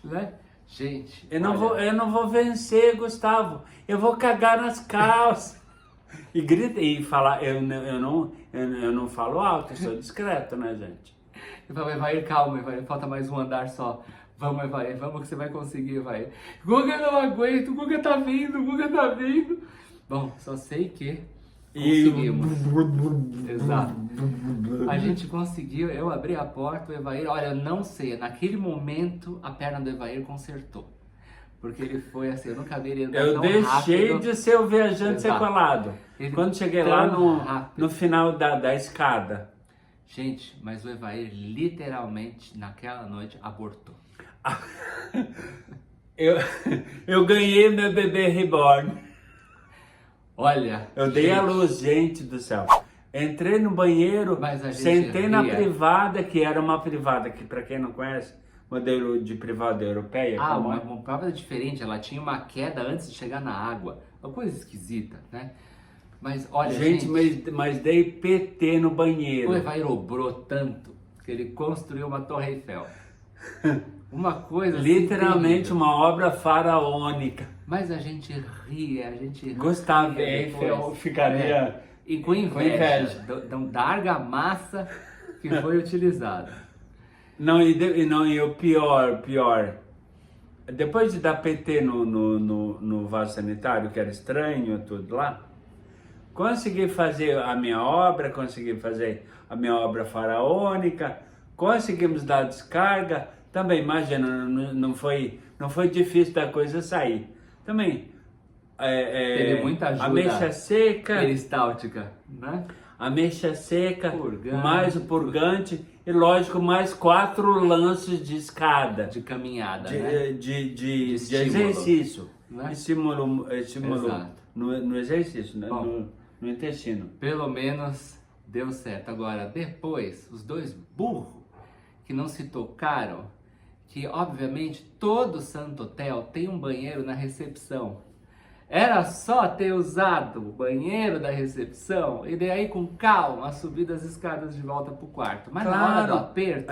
Né? Gente, Eu não, olha, eu não vou vencer, Gustavo. Eu vou cagar nas calças. E grita e falar, eu não falo alto, eu sou discreto, né, gente? eu falava, Evair, calma, Evair, falta mais um andar só. Vamos, Evair, vamos que você vai conseguir, Evair. Guga, eu não aguento, Guga tá vindo, Guga tá vindo. Bom, só sei que conseguimos. Exato. A gente conseguiu, eu abri a porta, o Evair, olha, eu não sei, naquele momento a perna do Evair consertou. Porque ele foi assim, eu nunca vi ele andar Eu tão deixei rápido. de ser o viajante Exato. sequelado. Ele Quando cheguei tão lá rápido. no final da escada. Gente, mas o Evair literalmente naquela noite abortou. Eu ganhei meu bebê reborn. Olha, Eu dei a gente, luz, gente do céu. Entrei no banheiro, Mas a gente sentei na ria. privada, que era uma privada que, para quem não conhece, modelo de privada europeia. como é? uma prova diferente, ela tinha uma queda antes de chegar na água. Uma coisa esquisita, né? Mas olha, Gente, mas dei PT no banheiro. o Evair obrou tanto que ele construiu uma Torre Eiffel. Uma coisa assim Literalmente terrível. uma obra faraônica. Mas a gente ria, Gustavo ria Eiffel depois. ficaria E com inveja, da argamassa que foi utilizada. Não, e o pior. Depois de dar PT no vaso sanitário, que era estranho, tudo lá, consegui fazer a minha obra, consegui fazer a minha obra faraônica, conseguimos dar descarga. Também, imagina, não foi difícil da coisa sair. Também, Teve muita ajuda ameixa seca, peristáltica, né? ameixa seca, Purgante. mais o purgante e, lógico, mais 4 lances de escada, De caminhada, de, né? de estímulo, exercício, né? estímulo Exato. no exercício, né? Bom. no intestino. Pelo menos deu certo. Agora, depois, os dois burros que não se tocaram, que obviamente todo santo hotel tem um banheiro na recepção. Era só ter usado o banheiro da recepção e daí com calma subir das escadas de volta pro quarto. Mas na hora do aperto,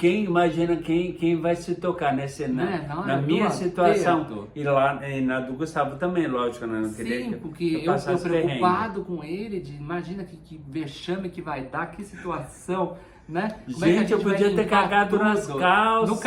Imagina quem vai se tocar nesse, Né, na hora na do minha situação aperto. e lá e na do Gustavo também, lógico, né? Não queria sim, que porque eu tô passasse perrengue. preocupado com ele, imagina que vexame que vai dar, que situação, Né? Gente, eu podia ter cagado nas calças,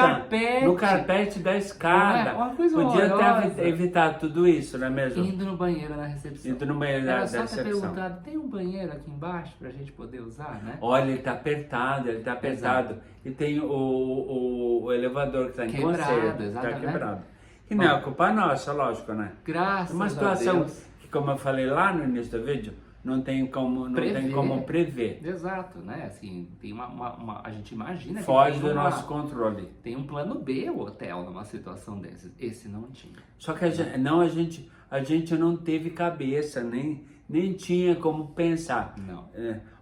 no carpete da escada. Não é? Uma coisa podia horrorosa. ter evitado tudo isso, não é mesmo? Indo no banheiro na recepção. Indo no banheiro Era da só ter recepção. perguntado, tem um banheiro aqui embaixo pra gente poder usar, né? Olha, ele tá apertado. E tem o elevador que tá em Quebrado, conserto, tá exatamente. quebrado. E não é culpa nossa, lógico, né? Graças É uma a situação Deus. que, como eu falei lá no início do vídeo, não tem como prever. Exato, né? Assim, tem a gente imagina que Foge tem do nosso controle. tem um plano B o hotel numa situação dessas. Esse não tinha. Só que a gente não teve cabeça, nem tinha como pensar. Não.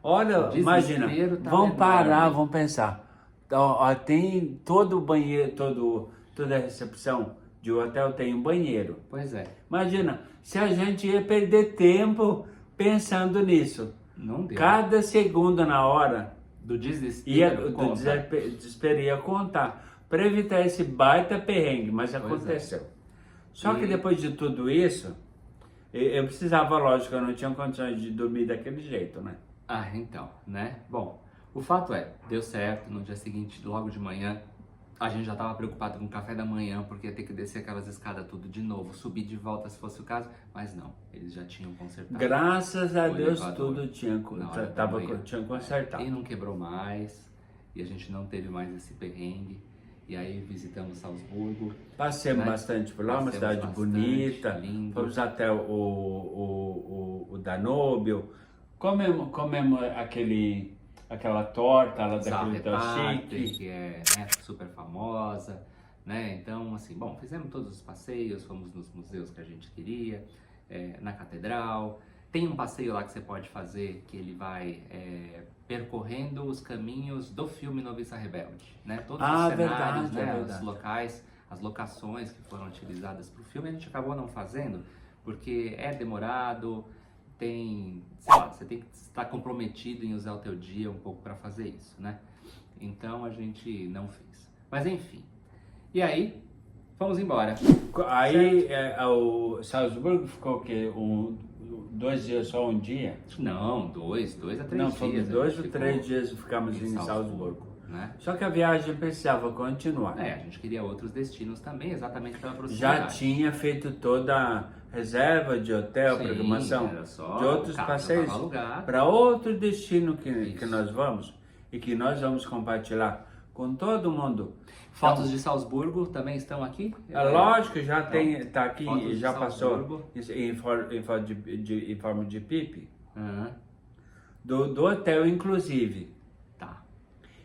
Olha, O imagina, desespero tá vamos enorme. parar, vamos pensar. Ó, tem todo o banheiro, toda a recepção de hotel tem um banheiro. Pois é. Imagina, se a gente ia perder tempo pensando nisso. Não deu. Cada segundo na hora Do desespero. desespero ia contar para evitar esse baita perrengue, mas aconteceu. Só que depois de tudo isso, eu precisava, lógico, eu não tinha condições de dormir daquele jeito, né? Ah, então, né? Bom, o fato é, deu certo, no dia seguinte, logo de manhã, a gente já estava preocupado com o café da manhã, porque ia ter que descer aquelas escadas tudo de novo, subir de volta se fosse o caso, mas não, eles já tinham consertado. Graças a o Deus elevador tudo tinha consertado. E não quebrou mais, e a gente não teve mais esse perrengue. E aí visitamos Salzburgo. Passemos né? bastante por lá, uma Passemos cidade bastante, bonita. lindo. Fomos até o Danúbio. Comemos aquela torta lá daquele Zarreparte, chique. que é, né, super famosa, né? Então, assim, bom, fizemos todos os passeios, fomos nos museus que a gente queria, na catedral. Tem um passeio lá que você pode fazer que ele vai percorrendo os caminhos do filme Noviça Rebelde, né? Todos os cenários, verdade, né? verdade. Os locais, as locações que foram utilizadas para o filme, a gente acabou não fazendo porque é demorado, sei lá, você tem que estar comprometido em usar o teu dia um pouco para fazer isso, né? Então a gente não fez. Mas enfim. E aí, fomos embora. Aí o Salzburgo ficou o quê? 2 dias, só um dia? Não, 2 a 3 dias. Não, fomos 2 ou ficou 3 dias ficamos em Salzburgo. Né? Só que a viagem precisava continuar. A gente queria outros destinos também, exatamente pela Já proximidade. tinha feito toda a reserva de hotel, Sim, programação era só de outros o carro passeios já tava alugado. para outro destino que Isso. nós vamos e que nós vamos compartilhar com todo mundo. Fotos de Salzburgo também estão aqui? Lógico, já Então, tá aqui, fotos de já passou Salzburgo. em forma de pipe. Aham, Do hotel, inclusive. tá.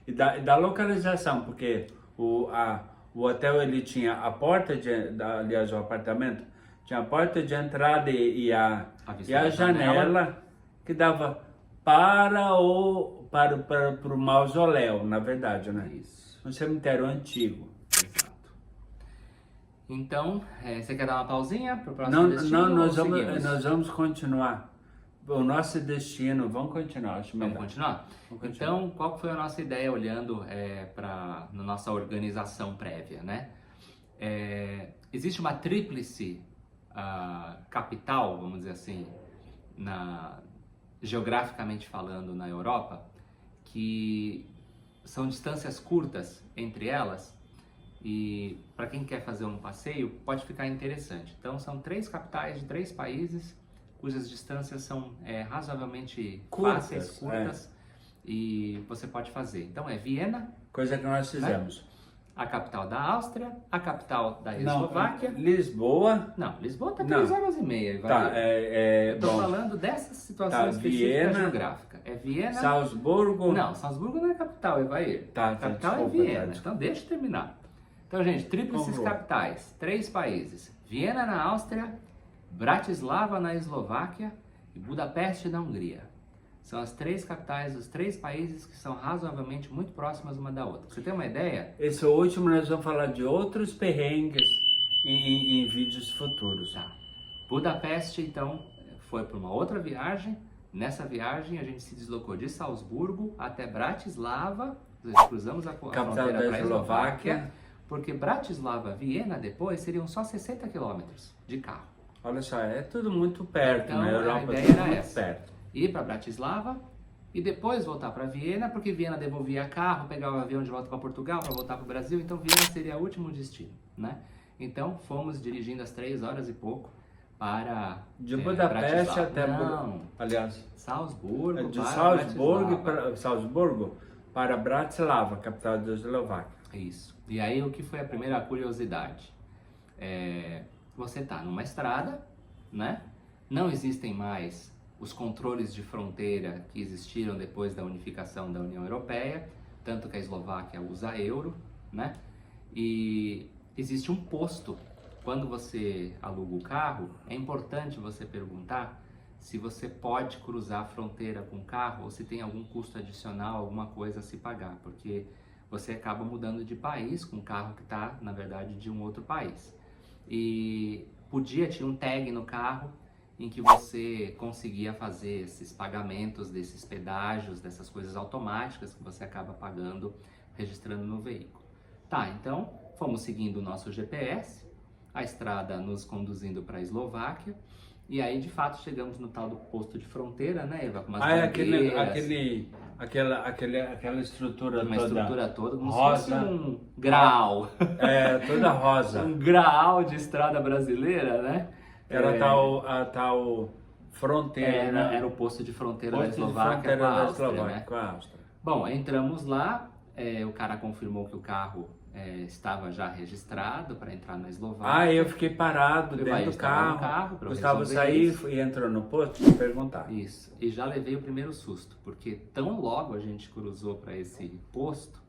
E da localização, porque o hotel ele tinha a porta aliás, o apartamento tinha a porta de entrada e a janela que dava para o mausoléu, na verdade, né? Isso, Um cemitério antigo. exato. Então, você quer dar uma pausinha para o próximo destino? Não, ou seguimos? nós vamos continuar. O nosso destino, vamos continuar, acho melhor. Vamos continuar? Vamos continuar. Então, qual que foi a nossa ideia olhando na nossa organização prévia, né? Existe uma tríplice capital, vamos dizer assim, geograficamente falando na Europa, que são distâncias curtas entre elas e para quem quer fazer um passeio pode ficar interessante. Então, são 3 capitais de 3 países cujas distâncias são razoavelmente fáceis, curtas, e você pode fazer. Então é Viena, Coisa que nós fizemos. a capital da Áustria, a capital da Eslováquia. Lisboa. Não, Lisboa tá Não. 3 horas e meia. Tá, Eu tô bom. falando dessa situação Tá, específica Viena, geográfica. É Viena. Salzburgo. Não, Salzburgo não é capital, Evair. Tá, A capital desculpa, é Viena. tá. Então deixa eu terminar. Então, gente, tríplices Por favor. capitais, 3 países. Viena na Áustria, Bratislava na Eslováquia e Budapeste na Hungria. São as 3 capitais dos 3 países que são razoavelmente muito próximas uma da outra. Pra você ter uma ideia? Esse último nós vamos falar de outros perrengues em vídeos futuros. Tá. Budapeste, então, foi para uma outra viagem. Nessa viagem, a gente se deslocou de Salzburgo até Bratislava. Cruzamos a Capital fronteira da para a Eslováquia. Porque Bratislava, Viena, depois, seriam só 60 quilômetros de carro. Olha só, é tudo muito perto, Então, né? a Europa é ideia tudo era muito essa. perto. Ir para Bratislava e depois voltar para Viena, porque Viena devolvia carro, pegava o avião de volta para Portugal para voltar para o Brasil, então Viena seria o último destino, né? Então fomos dirigindo às 3 horas e pouco para De Budapeste Bratislava. até Não, aliás, Salzburgo de para Salzburgo Bratislava. Salzburgo para Bratislava, capital da Eslováquia. Isso. E aí o que foi a primeira curiosidade? Você está numa estrada, né? Não existem mais os controles de fronteira que existiram depois da unificação da União Europeia, tanto que a Eslováquia usa euro, né? E existe um posto. Quando você aluga o carro, é importante você perguntar se você pode cruzar a fronteira com o carro ou se tem algum custo adicional, alguma coisa a se pagar, porque você acaba mudando de país com um carro que está, na verdade, de um outro país. E tinha um tag no carro em que você conseguia fazer esses pagamentos desses pedágios, dessas coisas automáticas que você acaba pagando, registrando no veículo. Tá, então fomos seguindo o nosso GPS, a estrada nos conduzindo para a Eslováquia, e aí de fato chegamos no tal do posto de fronteira, né, Eva? Com umas aquela estrutura uma toda. Estrutura toda, como rosa. se fosse um grau. Toda rosa. Um grau de estrada brasileira, né? Era a tal fronteira. Era o posto de fronteira Posto de da Eslováquia fronteira com a da Áustria, Eslováquia né? com a Áustria. Bom, entramos lá, o cara confirmou que o carro estava já registrado para entrar na Eslováquia. Eu fiquei parado dentro do carro. Gustavo saiu e entrou no posto para perguntar. Isso, e já levei o primeiro susto, porque tão logo a gente cruzou para esse posto,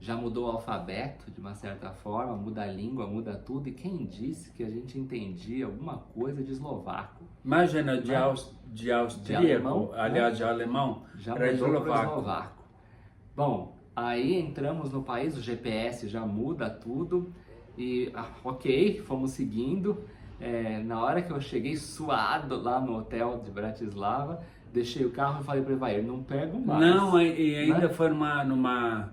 já mudou o alfabeto de uma certa forma, muda a língua, muda tudo, e quem disse que a gente entendia alguma coisa de eslovaco? Imagina, de austríaco, alemão, aliás, de alemão, já para mudou para eslovaco. eslovaco. Bom, aí entramos no país, o GPS já muda tudo, e ok, fomos seguindo. Na hora que eu cheguei suado lá no hotel de Bratislava, deixei o carro e falei para o Evair, não pego mais. Não, e ainda né? foi numa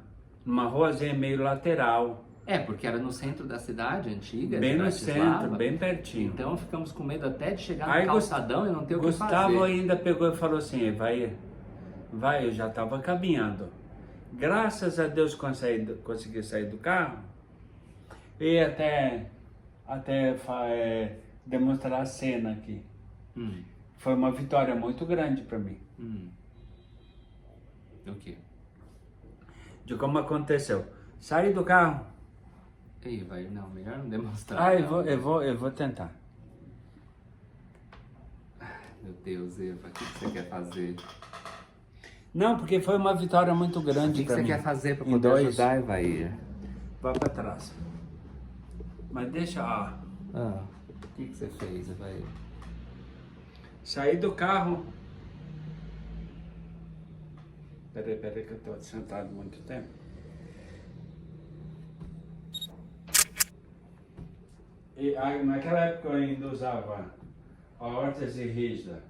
ruazinha meio lateral. Porque era no centro da cidade antiga, Bem de no Bratislava. centro, bem pertinho. Então ficamos com medo até de chegar Aí no calçadão e não ter o que fazer. Gustavo ainda pegou e falou assim, vai, eu já estava caminhando. Graças a Deus consegui sair do carro e até demonstrar a cena aqui. Foi uma vitória muito grande para mim. O quê? De como aconteceu. Saí do carro. Não, melhor não demonstrar. Eu vou tentar. Meu Deus, Eva, o que você quer fazer? Não, porque foi uma vitória muito grande para mim. O que você quer fazer para Em poder dois. ajudar, Evair? Vai para trás. Mas deixa, O que você fez, Evair? Saí do carro. Peraí que eu estou sentado muito tempo. E naquela época eu ainda usava a órtese rígida.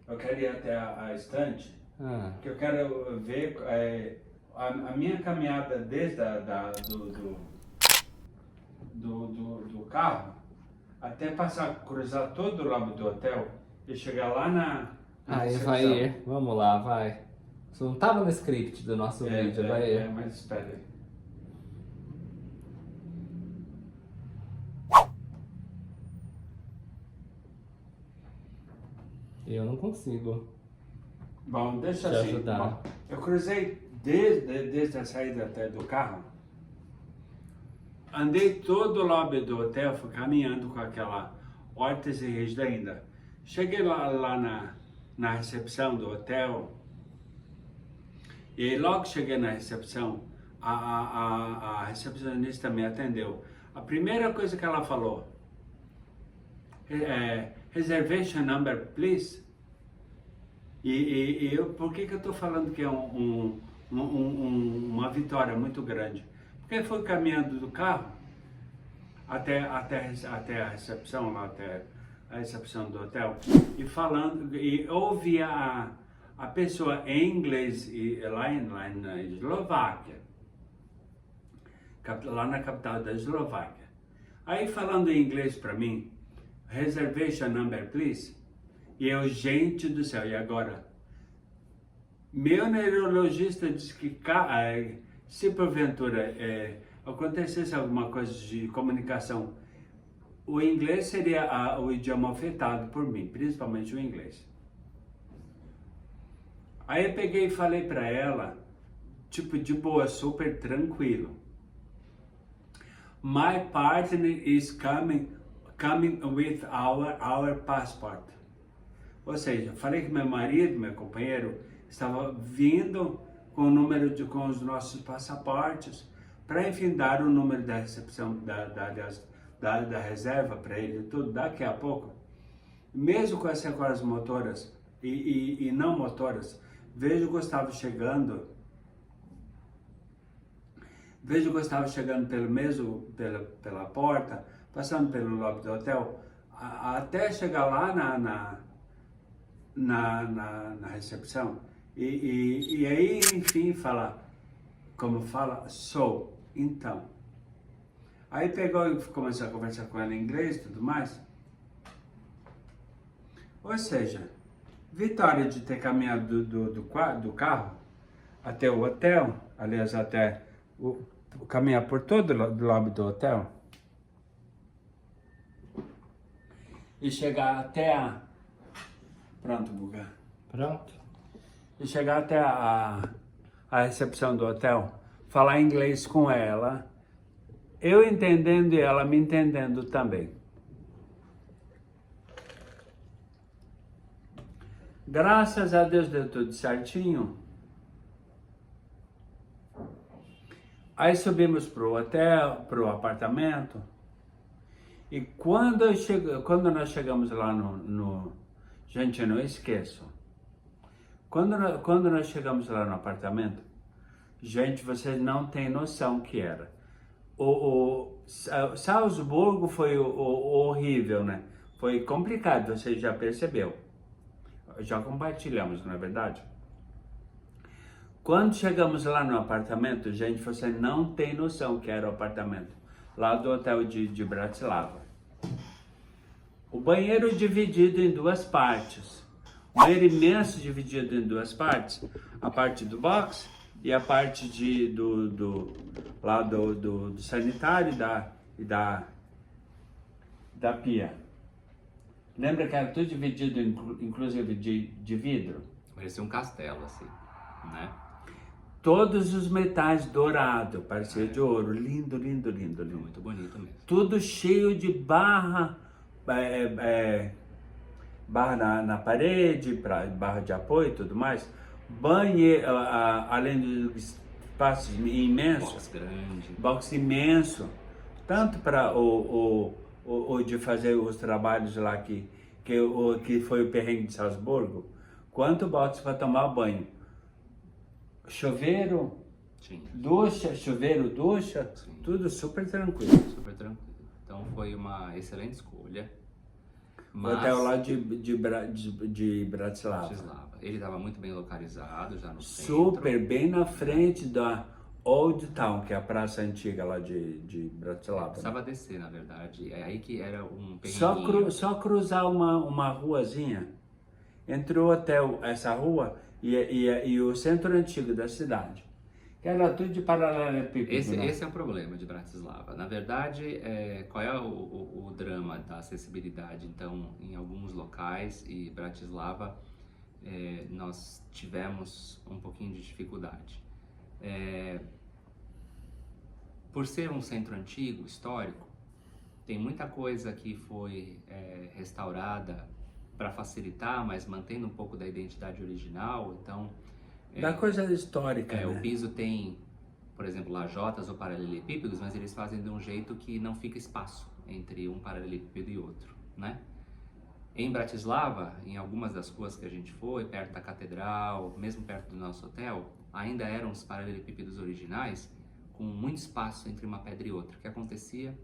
Eu quero ir até a estante, que eu quero ver a minha caminhada desde do carro até cruzar todo o lado do hotel e chegar lá na recepção. Evair, vamos lá, vai. Isso não estava no script do nosso vídeo, Evair. Mas espera aí. Eu não consigo. Bom, deixa te assim. ajudar. Bom, eu cruzei desde a saída até do carro. Andei todo o lobby do hotel, fui caminhando com aquela órtese rígida ainda. Cheguei lá na recepção do hotel. E aí, logo que cheguei na recepção, a recepcionista me atendeu. A primeira coisa que ela falou reservation number, please. E eu, por que eu estou falando que é uma vitória muito grande? Porque fui caminhando do carro até a recepção, lá até a recepção do hotel, e ouvi a pessoa em inglês lá na Eslováquia, lá na capital da Eslováquia. Aí falando em inglês para mim, reservation number please, E eu, gente do céu, e agora? Meu neurologista disse que se porventura acontecesse alguma coisa de comunicação, o inglês seria o idioma afetado por mim, principalmente o inglês. Aí eu peguei e falei para ela, tipo de boa, super tranquilo. My partner is coming with our passport. Ou seja, falei que meu marido, meu companheiro, estava vindo com o número com os nossos passaportes para enfim dar o número da recepção da reserva para ele tudo daqui a pouco. Mesmo com essas coisas motoras e não motoras, vejo o Gustavo chegando pela porta, passando pelo lobby do hotel, até chegar lá na recepção. E aí, enfim, então. Aí pegou e começou a conversar com ela em inglês e tudo mais. Ou seja, vitória de ter caminhado do carro até o hotel, aliás, até caminhar por todo o lobby do hotel e chegar até Pronto, Buga. Pronto. E chegar até a recepção do hotel, falar inglês com ela, eu entendendo e ela me entendendo também. Graças a Deus deu tudo certinho. Aí subimos pro hotel, pro apartamento. E quando nós chegamos lá gente, eu não esqueço. Quando nós chegamos lá no apartamento, gente, vocês não têm noção que era. Salzburgo foi horrível, né? Foi complicado, você já percebeu. Já compartilhamos, não é verdade? Quando chegamos lá no apartamento, gente, você não tem noção que era o apartamento lá do hotel de Bratislava. O banheiro dividido em duas partes. O banheiro imenso dividido em duas partes. A parte do box e a parte do sanitário e da pia. Lembra que era tudo dividido, inclusive de vidro? Parecia um castelo, assim, né? Todos os metais dourados, parecia de ouro, lindo, lindo, lindo, lindo. Muito bonito mesmo. Tudo cheio de barra na parede, barra de apoio e tudo mais. Banheiro, além dos espaços imensos. Box imenso. Tanto para de fazer os trabalhos lá que foi o perrengue de Salzburgo, quanto box para tomar banho. Chuveiro, ducha, sim. Tudo super tranquilo. Super tranquilo. Então foi uma excelente escolha. O hotel lá de Bratislava. Ele estava muito bem localizado, já no super centro. Bem na frente da Old Town, que é a praça antiga lá de Bratislava. Precisava descer, na verdade. É aí que era um perrenguinho. Só cruzar uma ruazinha entre o hotel, essa rua, e o centro antigo da cidade. Que era tudo de paralelepípedo. Esse é o problema de Bratislava. Na verdade, qual é o drama da acessibilidade? Então, em alguns locais, e Bratislava, nós tivemos um pouquinho de dificuldade. Por ser um centro antigo, histórico, tem muita coisa que foi restaurada para facilitar, mas mantendo um pouco da identidade original. Então, da coisa histórica, né? O piso tem, por exemplo, lajotas ou paralelepípedos, mas eles fazem de um jeito que não fica espaço entre um paralelepípedo e outro, né? Em Bratislava, em algumas das ruas que a gente foi, perto da catedral, mesmo perto do nosso hotel, ainda eram os paralelepípedos originais, com muito espaço entre uma pedra e outra. O que acontecia?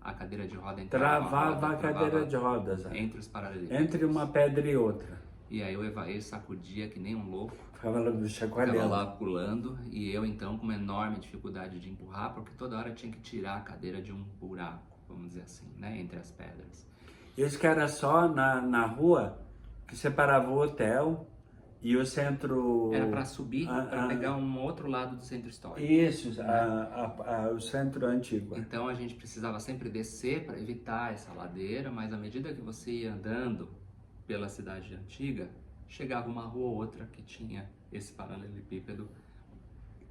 A cadeira de roda travava a cadeira de rodas entre os paralelepípedos. Entre uma pedra e outra. E aí o Evair sacudia que nem um louco. Ficava lá pulando. E eu então com uma enorme dificuldade de empurrar, porque toda hora tinha que tirar a cadeira de um buraco, vamos dizer assim, né? Entre as pedras. Isso que era só na rua que separava o hotel e o centro... Era para subir, para pegar um outro lado do centro histórico. Isso, o centro antigo. Então a gente precisava sempre descer para evitar essa ladeira, mas à medida que você ia andando pela cidade antiga, chegava uma rua ou outra que tinha esse paralelepípedo.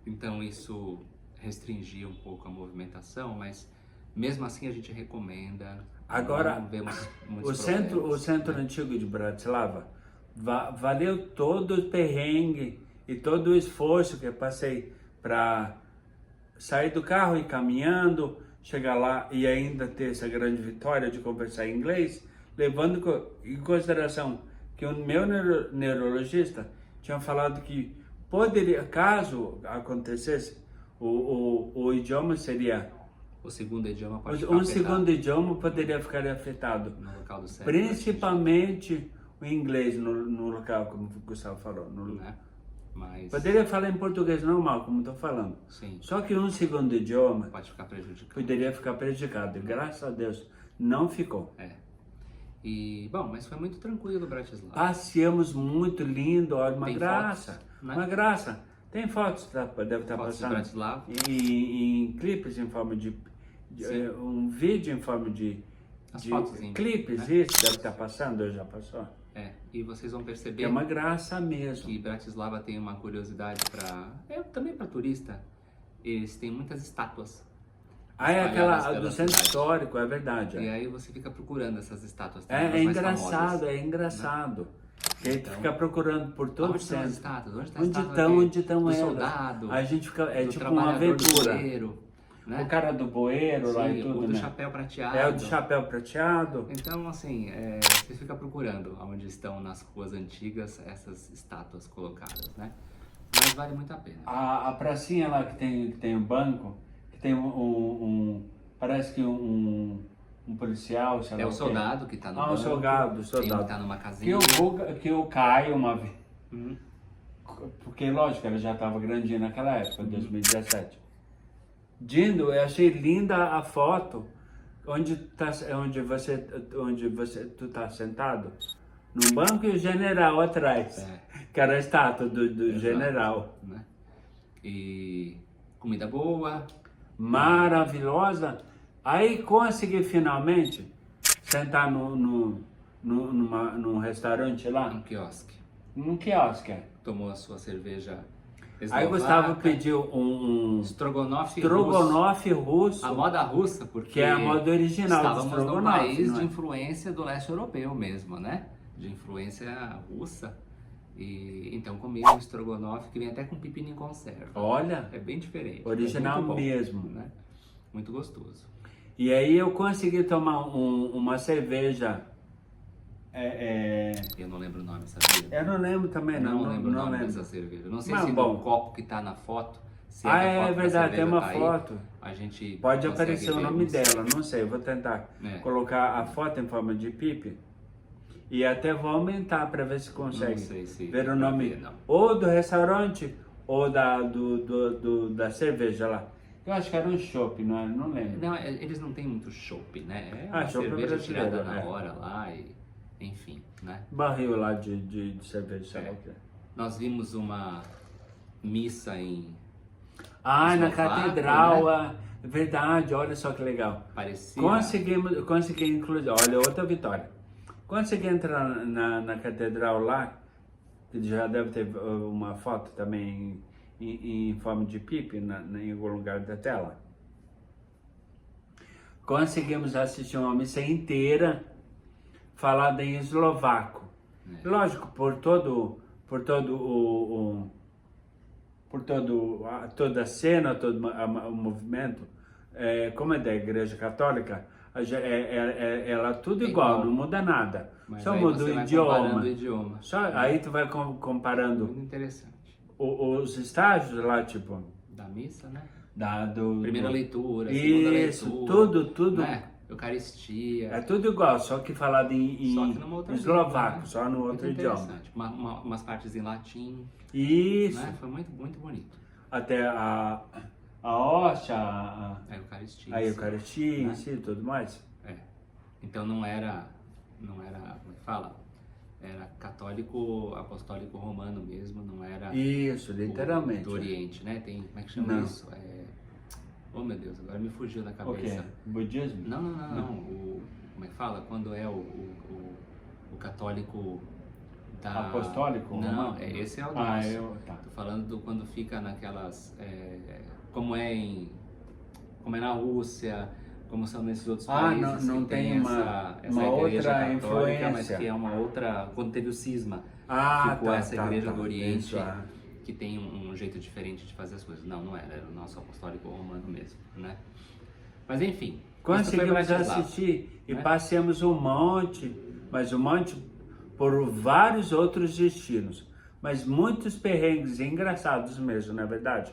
Então isso restringia um pouco a movimentação, mas mesmo assim a gente recomenda. Agora, não vemos o centro antigo de Bratislava valeu todo o perrengue e todo o esforço que eu passei para sair do carro e ir caminhando, chegar lá e ainda ter essa grande vitória de conversar em inglês, levando em consideração que o meu neurologista tinha falado que poderia, caso acontecesse, o idioma seria... O segundo idioma pode ficar Um afetado. segundo idioma poderia ficar afetado. No local do cérebro. Principalmente o inglês no local, como o Gustavo falou. Né? Mas, Poderia falar em português normal, como estou falando. sim, Só que um segundo idioma pode ficar prejudicado. poderia ficar prejudicado. E graças a Deus não ficou. É. E, bom, mas foi muito tranquilo Bratislava. Passeamos muito lindo, olha, uma Tem graça. fotos, né? Uma graça. Tem fotos, deve estar Fotos de passando. Bratislava. Em clipes em forma de um vídeo em forma de As fotos em clipes, né? isso deve estar passando, ou já passou. E vocês vão perceber É uma graça mesmo. que Bratislava tem uma curiosidade também para turista. Eles têm muitas estátuas. É espalhadas aquela pela do centro cidade. histórico, é verdade. E aí você fica procurando essas estátuas. Tem É umas mais engraçado, famosas, é engraçado. Que aí tu Então, fica procurando por todo o Onde estão as centro. estátuas? Onde está a Onde estátua estão, do- onde estão do elas? soldado? A gente fica, é do tipo uma trabalhador do aventura. bueiro, né? O cara do bueiro lá Sim, e tudo, o do né? chapéu prateado. É o do chapéu prateado. Então, assim, você fica procurando onde estão nas ruas antigas essas estátuas colocadas, né? Mas vale muito a pena. A pracinha lá que tem um banco, que tem parece que um policial, sei lá É o quê. soldado que está no Ah, o banco. soldado, Tem soldado. que tá numa Que casinha. eu caio uma vez. Uhum. Porque, lógico, ela já estava grandinha naquela época, 2017. Dindo, eu achei linda a foto onde tu tá sentado num banco e o general atrás, que era a estátua do Exato. general. Né? E comida boa. Maravilhosa. Aí consegui finalmente sentar num restaurante lá, Um quiosque. num quiosque. Tomou a sua cerveja Aí eslovaca. Gustavo pediu um Estrogonofe russo. estrogonofe russo, A moda russa, porque que é a moda original do estávamos num estrogonofe. país não de é? influência do leste europeu mesmo, né? De influência russa. E então comi um estrogonofe que vem até com pepino em conserva. Olha, É bem diferente. original é muito bom, mesmo. né? Muito gostoso. E aí eu consegui tomar uma cerveja. Eu não lembro o nome, sabia? Eu não lembro também, não lembro o nome lembro. dessa cerveja. Não sei Mas se bom. no copo que tá na foto, se Ah, na é foto da verdade, tem cerveja uma tá aí, foto. a gente Pode consegue aparecer o ver, nome não sei. dela, não sei, eu vou tentar É. colocar a foto em forma de pipe e até vou aumentar para ver se consegue Não sei se ver dá o pra nome ver, não. ou do restaurante ou da cerveja lá. Eu acho que era um chopp, não lembro. Não, eles não têm muito chopp, né? É uma chopp cerveja brasileiro, tirada na é. hora lá e... Enfim, né? Barril lá de cerveja, sei lá o que é. Nós vimos uma missa em... Ah, na Eslovaco, catedral, é verdade, olha só que legal. Parecia... Consegui incluir, olha, outra vitória. Consegui entrar na catedral lá, que já deve ter uma foto também em forma de pipe em algum lugar da tela. Conseguimos assistir uma missa inteira falada em eslovaco. Lógico, toda a cena, todo o movimento, como é da Igreja Católica, ela tudo É igual, igual. não muda nada. Mas Só aí muda você o vai idioma. comparando o idioma. Aí tu vai comparando Muito interessante. os estágios lá, tipo, Da missa, né? do Primeira leitura, segunda Isso, leitura. tudo. Né? Eucaristia. É tudo igual, só que falado Só que numa outra eslovaco, língua, né? só no outro Muito idioma. interessante. Umas partes em latim. Isso. Né? Foi muito, muito bonito. Até a hóstia, A Eucaristia. a sim. Eucaristia, Né? sim, tudo mais. É. Então não era, como é que fala? era católico apostólico romano mesmo, não era Isso, literalmente. do Oriente, né? Tem, como é que chama Não. isso? Oh meu Deus, agora me fugiu da O cabeça. quê? Budismo? Não. Como é que fala? Quando é o católico da... Apostólico? Não, romano? esse é o nosso. Tá. Tô falando do quando fica naquelas... como é na Rússia, como são nesses outros países não que tem essa uma igreja outra católica, influência. mas que é uma outra... Quando teve o cisma, ficou Tá, essa igreja do Oriente, Isso, que tem um jeito diferente de fazer as coisas. Não era o nosso apostólico romano mesmo, né? Mas enfim, conseguimos assistir e né? passeamos um monte, mas um monte por vários outros destinos, mas muitos perrengues engraçados mesmo, não é verdade?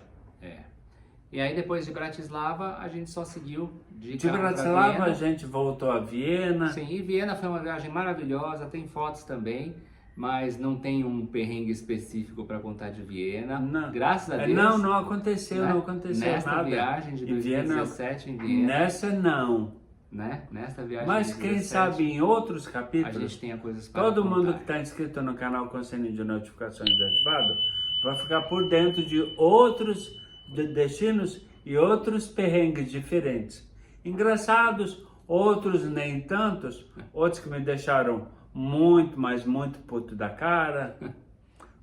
E aí depois de Bratislava a gente só seguiu de De carro pra Bratislava Viena. a gente voltou a Viena. Sim, e Viena foi uma viagem maravilhosa, tem fotos também, mas não tem um perrengue específico para contar de Viena. Não. Graças a Deus. Não aconteceu, né? não aconteceu Nesta nada. viagem de Em Viena, 2017 em Viena, nessa não. né? Nesta viagem Mas de quem 2017, sabe em outros a capítulos, gente tenha coisas para todo contar. mundo que está inscrito no canal com o sininho de notificações ativado vai ficar por dentro de outros destinos e outros perrengues diferentes. Engraçados, outros nem tantos, outros que me deixaram muito, mas muito puto da cara.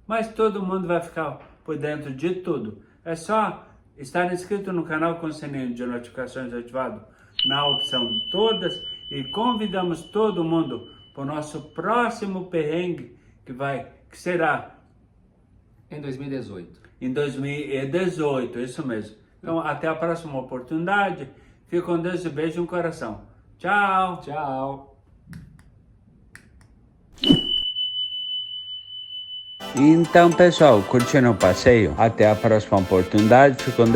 Mas todo mundo vai ficar por dentro de tudo. É só estar inscrito no canal com o sininho de notificações ativado na opção todas e convidamos todo mundo para o nosso próximo perrengue que será Em 2018. em 2018, isso mesmo. Então até a próxima oportunidade. Fique com Deus e beijo no coração. Tchau! Tchau! Então, pessoal, curtindo o passeio? Até a próxima oportunidade. Fique com Deus.